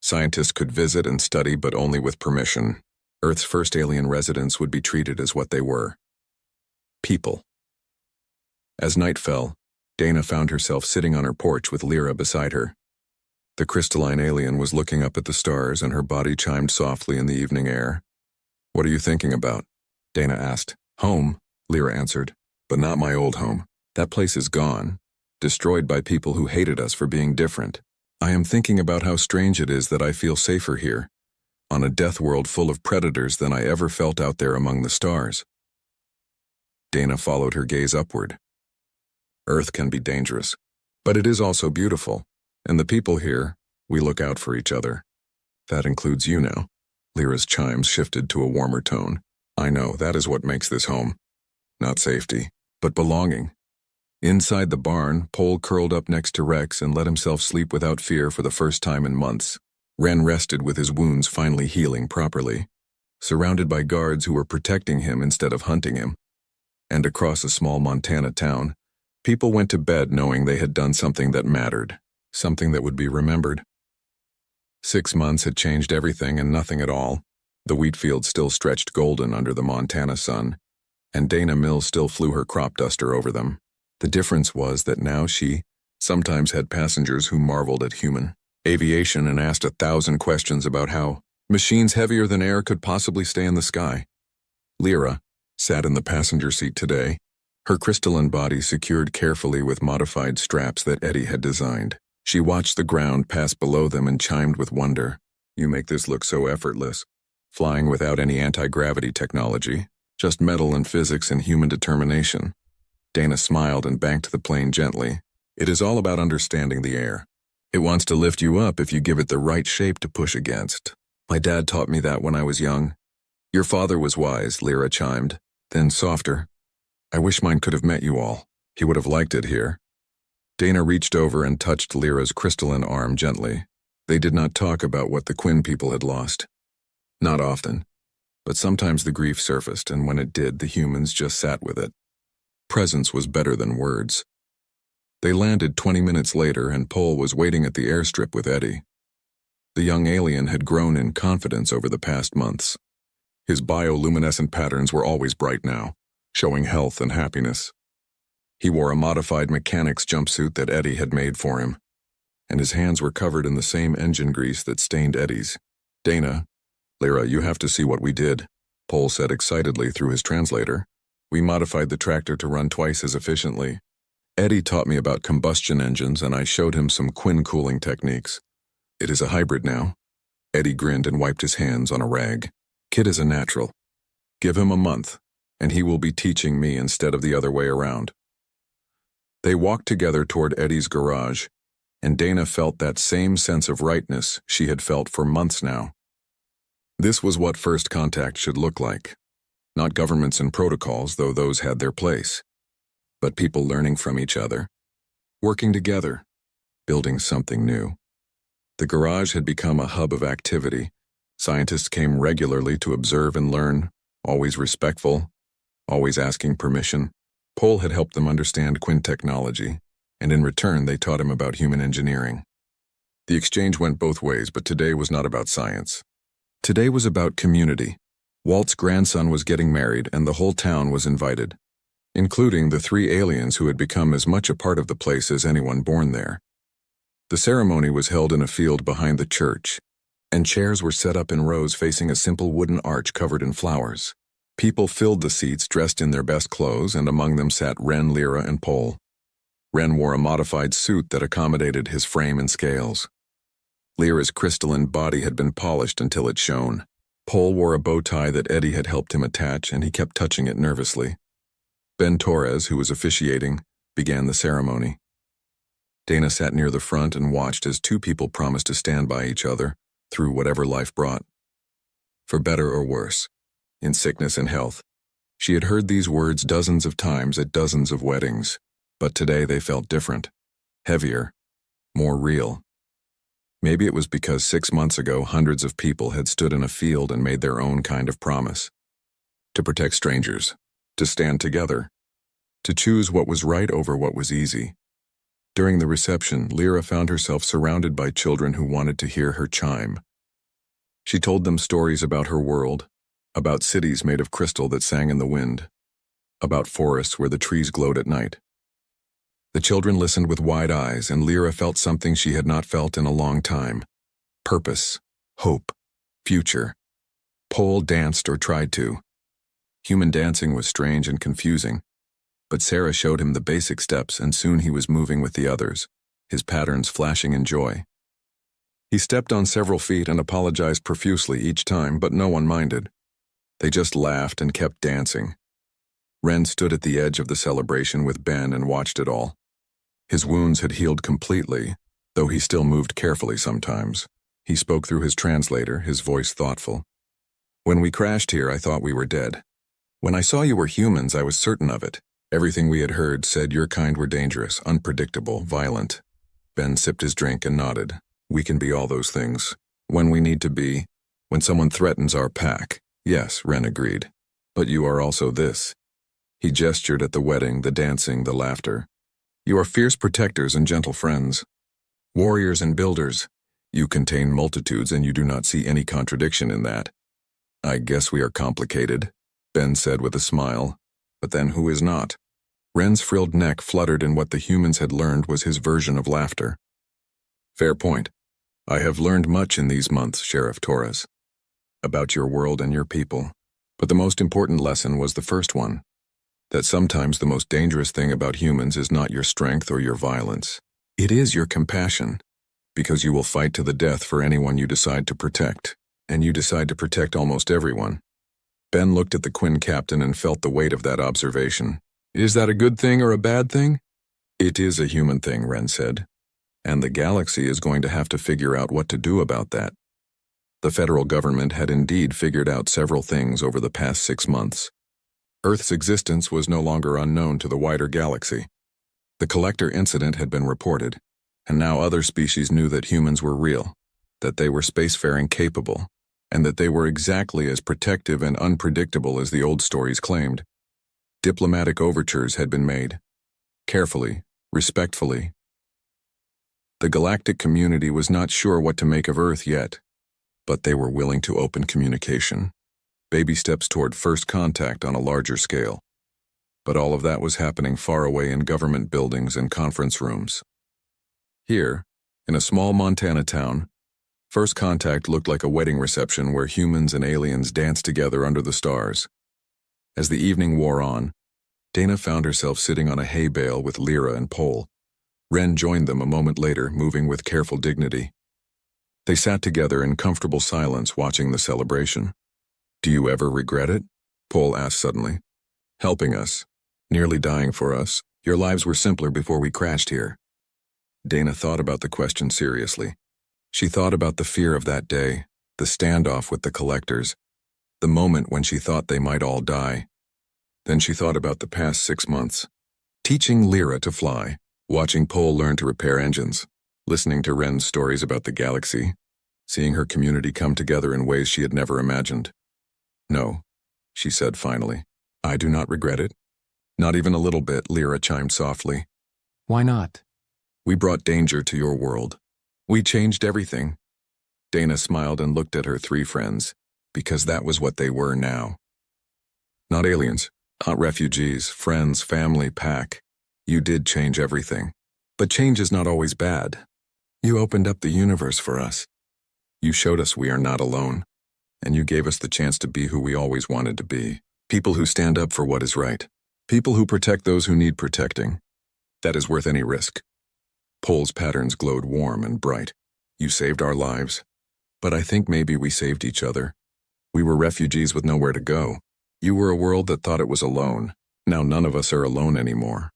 Scientists could visit and study, but only with permission. Earth's first alien residents would be treated as what they were: people. As night fell, Dana found herself sitting on her porch with Lyra beside her. The crystalline alien was looking up at the stars, and her body chimed softly in the evening air. "What are you thinking about?" Dana asked. "Home," Lyra answered, "but not my old home. That place is gone, destroyed by people who hated us for being different. I am thinking about how strange it is that I feel safer here, on a death world full of predators, than I ever felt out there among the stars." Dana followed her gaze upward. Earth can be dangerous, but it is also beautiful, and the people here, we look out for each other. That includes you now. Lyra's chimes shifted to a warmer tone. I know, that is what makes this home. Not safety, but belonging. Inside the barn, Pole curled up next to Rex and let himself sleep without fear for the first time in months. Ren rested with his wounds finally healing properly, surrounded by guards who were protecting him instead of hunting him. And across a small Montana town, people went to bed knowing they had done something that mattered, something that would be remembered. 6 months had changed everything and nothing at all. The wheat fields still stretched golden under the Montana sun, and Dana Mills still flew her crop duster over them. The difference was that now she sometimes had passengers who marveled at human aviation and asked 1,000 questions about how machines heavier than air could possibly stay in the sky. Lyra sat in the passenger seat today, her crystalline body secured carefully with modified straps that Eddie had designed. She watched the ground pass below them and chimed with wonder. "You make this look so effortless. Flying without any anti-gravity technology, just metal and physics and human determination." Dana smiled and banked the plane gently. "It is all about understanding the air. It wants to lift you up if you give it the right shape to push against. My dad taught me that when I was young." "Your father was wise," Lyra chimed, then softer. "I wish mine could have met you all. He would have liked it here." Dana reached over and touched Lyra's crystalline arm gently. They did not talk about what the Quinn people had lost. Not often, but sometimes the grief surfaced, and when it did, the humans just sat with it. Presence was better than words. They landed 20 minutes later, and Pole was waiting at the airstrip with Eddie. The young alien had grown in confidence over the past months. His bioluminescent patterns were always bright now, showing health and happiness. He wore a modified mechanic's jumpsuit that Eddie had made for him, and his hands were covered in the same engine grease that stained Eddie's. "Dana, Lyra, you have to see what we did," Pole said excitedly through his translator. "We modified the tractor to run twice as efficiently. Eddie taught me about combustion engines, and I showed him some Quinn cooling techniques. It is a hybrid now." Eddie grinned and wiped his hands on a rag. "Kid is a natural. Give him a month, and he will be teaching me instead of the other way around." They walked together toward Eddie's garage, and Dana felt that same sense of rightness she had felt for months now. This was what first contact should look like. Not governments and protocols, though those had their place, but people learning from each other, working together, building something new. The garage had become a hub of activity. Scientists came regularly to observe and learn, always respectful, always asking permission. Pole had helped them understand Quinn technology, and in return they taught him about human engineering. The exchange went both ways, but today was not about science. Today was about community. Walt's grandson was getting married, and the whole town was invited, including the 3 aliens who had become as much a part of the place as anyone born there. The ceremony was held in a field behind the church, and chairs were set up in rows facing a simple wooden arch covered in flowers. People filled the seats dressed in their best clothes, and among them sat Ren, Lyra, and Pole. Ren wore a modified suit that accommodated his frame and scales. Lyra's crystalline body had been polished until it shone. Pole wore a bow tie that Eddie had helped him attach, and he kept touching it nervously. Ben Torres, who was officiating, began the ceremony. Dana sat near the front and watched as 2 people promised to stand by each other through whatever life brought. For better or worse, in sickness and health. She had heard these words dozens of times at dozens of weddings, but today they felt different, heavier, more real. Maybe it was because 6 months ago hundreds of people had stood in a field and made their own kind of promise. To protect strangers, to stand together, to choose what was right over what was easy. During the reception, Lyra found herself surrounded by children who wanted to hear her chime. She told them stories about her world, about cities made of crystal that sang in the wind, about forests where the trees glowed at night. The children listened with wide eyes, and Lyra felt something she had not felt in a long time. Purpose, hope, future. Pole danced or tried to. Human dancing was strange and confusing, but Sarah showed him the basic steps, and soon he was moving with the others, his patterns flashing in joy. He stepped on several feet and apologized profusely each time, but no one minded. They just laughed and kept dancing. Ren stood at the edge of the celebration with Ben and watched it all. His wounds had healed completely, though he still moved carefully sometimes. He spoke through his translator, his voice thoughtful. "When we crashed here, I thought we were dead. When I saw you were humans, I was certain of it. Everything we had heard said your kind were dangerous, unpredictable, violent." Ben sipped his drink and nodded. "We can be all those things. When we need to be. When someone threatens our pack." "Yes," Ren agreed. "But you are also this." He gestured at the wedding, the dancing, the laughter. "You are fierce protectors and gentle friends. Warriors and builders. You contain multitudes, and you do not see any contradiction in that." "I guess we are complicated," Ben said with a smile. "But then who is not?" Ren's frilled neck fluttered, and what the humans had learned was his version of laughter. "Fair point. I have learned much in these months, Sheriff Torres, about your world and your people. But the most important lesson was the first one, that sometimes the most dangerous thing about humans is not your strength or your violence. It is your compassion, because you will fight to the death for anyone you decide to protect, and you decide to protect almost everyone." Ben looked at the Quinn captain and felt the weight of that observation. "Is that a good thing or a bad thing?" "It is a human thing," Ren said, "and the galaxy is going to have to figure out what to do about that." The federal government had indeed figured out several things over the past 6 months. Earth's existence was no longer unknown to the wider galaxy. The collector incident had been reported, and now other species knew that humans were real, that they were spacefaring capable, and that they were exactly as protective and unpredictable as the old stories claimed. Diplomatic overtures had been made, carefully, respectfully. The galactic community was not sure what to make of Earth yet, but they were willing to open communication. Baby steps toward first contact on a larger scale. But all of that was happening far away in government buildings and conference rooms. Here, in a small Montana town, first contact looked like a wedding reception where humans and aliens danced together under the stars. As the evening wore on, Dana found herself sitting on a hay bale with Lyra and Pole. Ren joined them a moment later, moving with careful dignity. They sat together in comfortable silence watching the celebration. "Do you ever regret it?" Pole asked suddenly. "Helping us, nearly dying for us. Your lives were simpler before we crashed here." Dana thought about the question seriously. She thought about the fear of that day, the standoff with the collectors, the moment when she thought they might all die. Then she thought about the past 6 months. Teaching Lyra to fly, watching Pole learn to repair engines, listening to Ren's stories about the galaxy, seeing her community come together in ways she had never imagined. "No," she said finally. "I do not regret it." "Not even a little bit," Lyra chimed softly. Why not? "We brought danger to your world. We changed everything." Dana smiled and looked at her 3 friends, because that was what they were now. "Not aliens, not refugees, friends, family, pack. You did change everything. But change is not always bad. You opened up the universe for us. You showed us we are not alone, and you gave us the chance to be who we always wanted to be. People who stand up for what is right. People who protect those who need protecting. That is worth any risk." Pole's patterns glowed warm and bright. "You saved our lives. But I think maybe we saved each other. We were refugees with nowhere to go. You were a world that thought it was alone. Now none of us are alone anymore."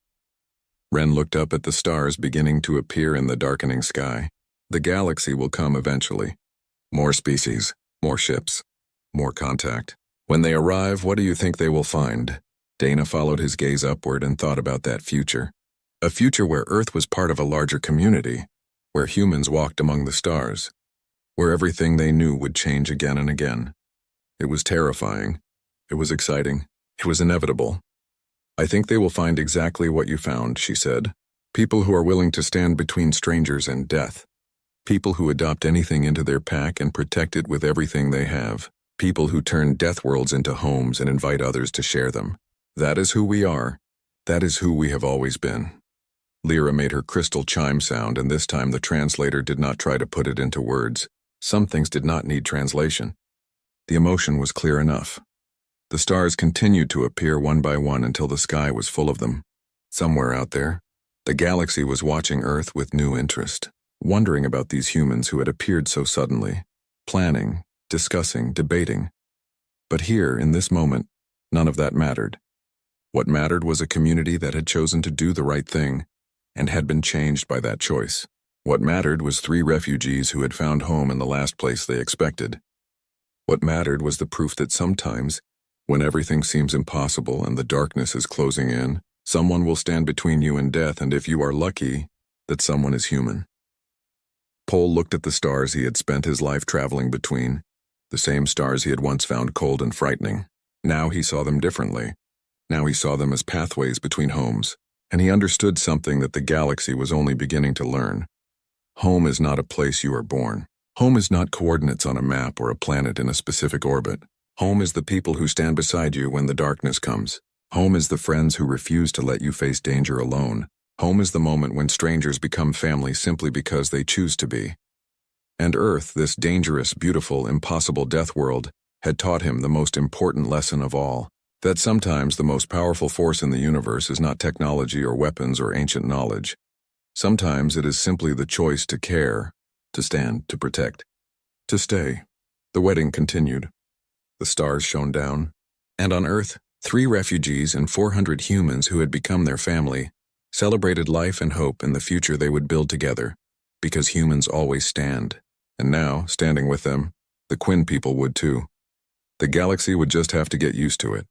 Ren looked up at the stars beginning to appear in the darkening sky. The galaxy will come eventually. More species, more ships, more contact. When they arrive, what do you think they will find? Dana followed his gaze upward and thought about that future. A future where Earth was part of a larger community, where humans walked among the stars, where everything they knew would change again and again. It was terrifying. It was exciting. It was inevitable. "I think they will find exactly what you found," she said. "People who are willing to stand between strangers and death. People who adopt anything into their pack and protect it with everything they have. People who turn death worlds into homes and invite others to share them. That is who we are. That is who we have always been. Lyra made her crystal chime sound, and this time the translator did not try to put it into words. Some things did not need translation. The emotion was clear enough. The stars continued to appear one by one until the sky was full of them. Somewhere out there, the galaxy was watching Earth with new interest, wondering about these humans who had appeared so suddenly, planning, discussing, debating. But here, in this moment, none of that mattered. What mattered was a community that had chosen to do the right thing and had been changed by that choice. What mattered was 3 refugees who had found home in the last place they expected. What mattered was the proof that sometimes, when everything seems impossible and the darkness is closing in, someone will stand between you and death, and if you are lucky, that someone is human. Paul looked at the stars he had spent his life traveling between, the same stars he had once found cold and frightening. Now he saw them differently. Now he saw them as pathways between homes, and he understood something that the galaxy was only beginning to learn. Home is not a place you are born. Home is not coordinates on a map or a planet in a specific orbit. Home is the people who stand beside you when the darkness comes. Home is the friends who refuse to let you face danger alone. Home is the moment when strangers become family simply because they choose to be. And Earth, this dangerous, beautiful, impossible death world, had taught him the most important lesson of all, that sometimes the most powerful force in the universe is not technology or weapons or ancient knowledge. Sometimes it is simply the choice to care, to stand, to protect, to stay. The wedding continued. The stars shone down, and on Earth, 3 refugees and 400 humans who had become their family celebrated life and hope in the future they would build together, because humans always stand. And now, standing with them, the Quinn people would too. The galaxy would just have to get used to it.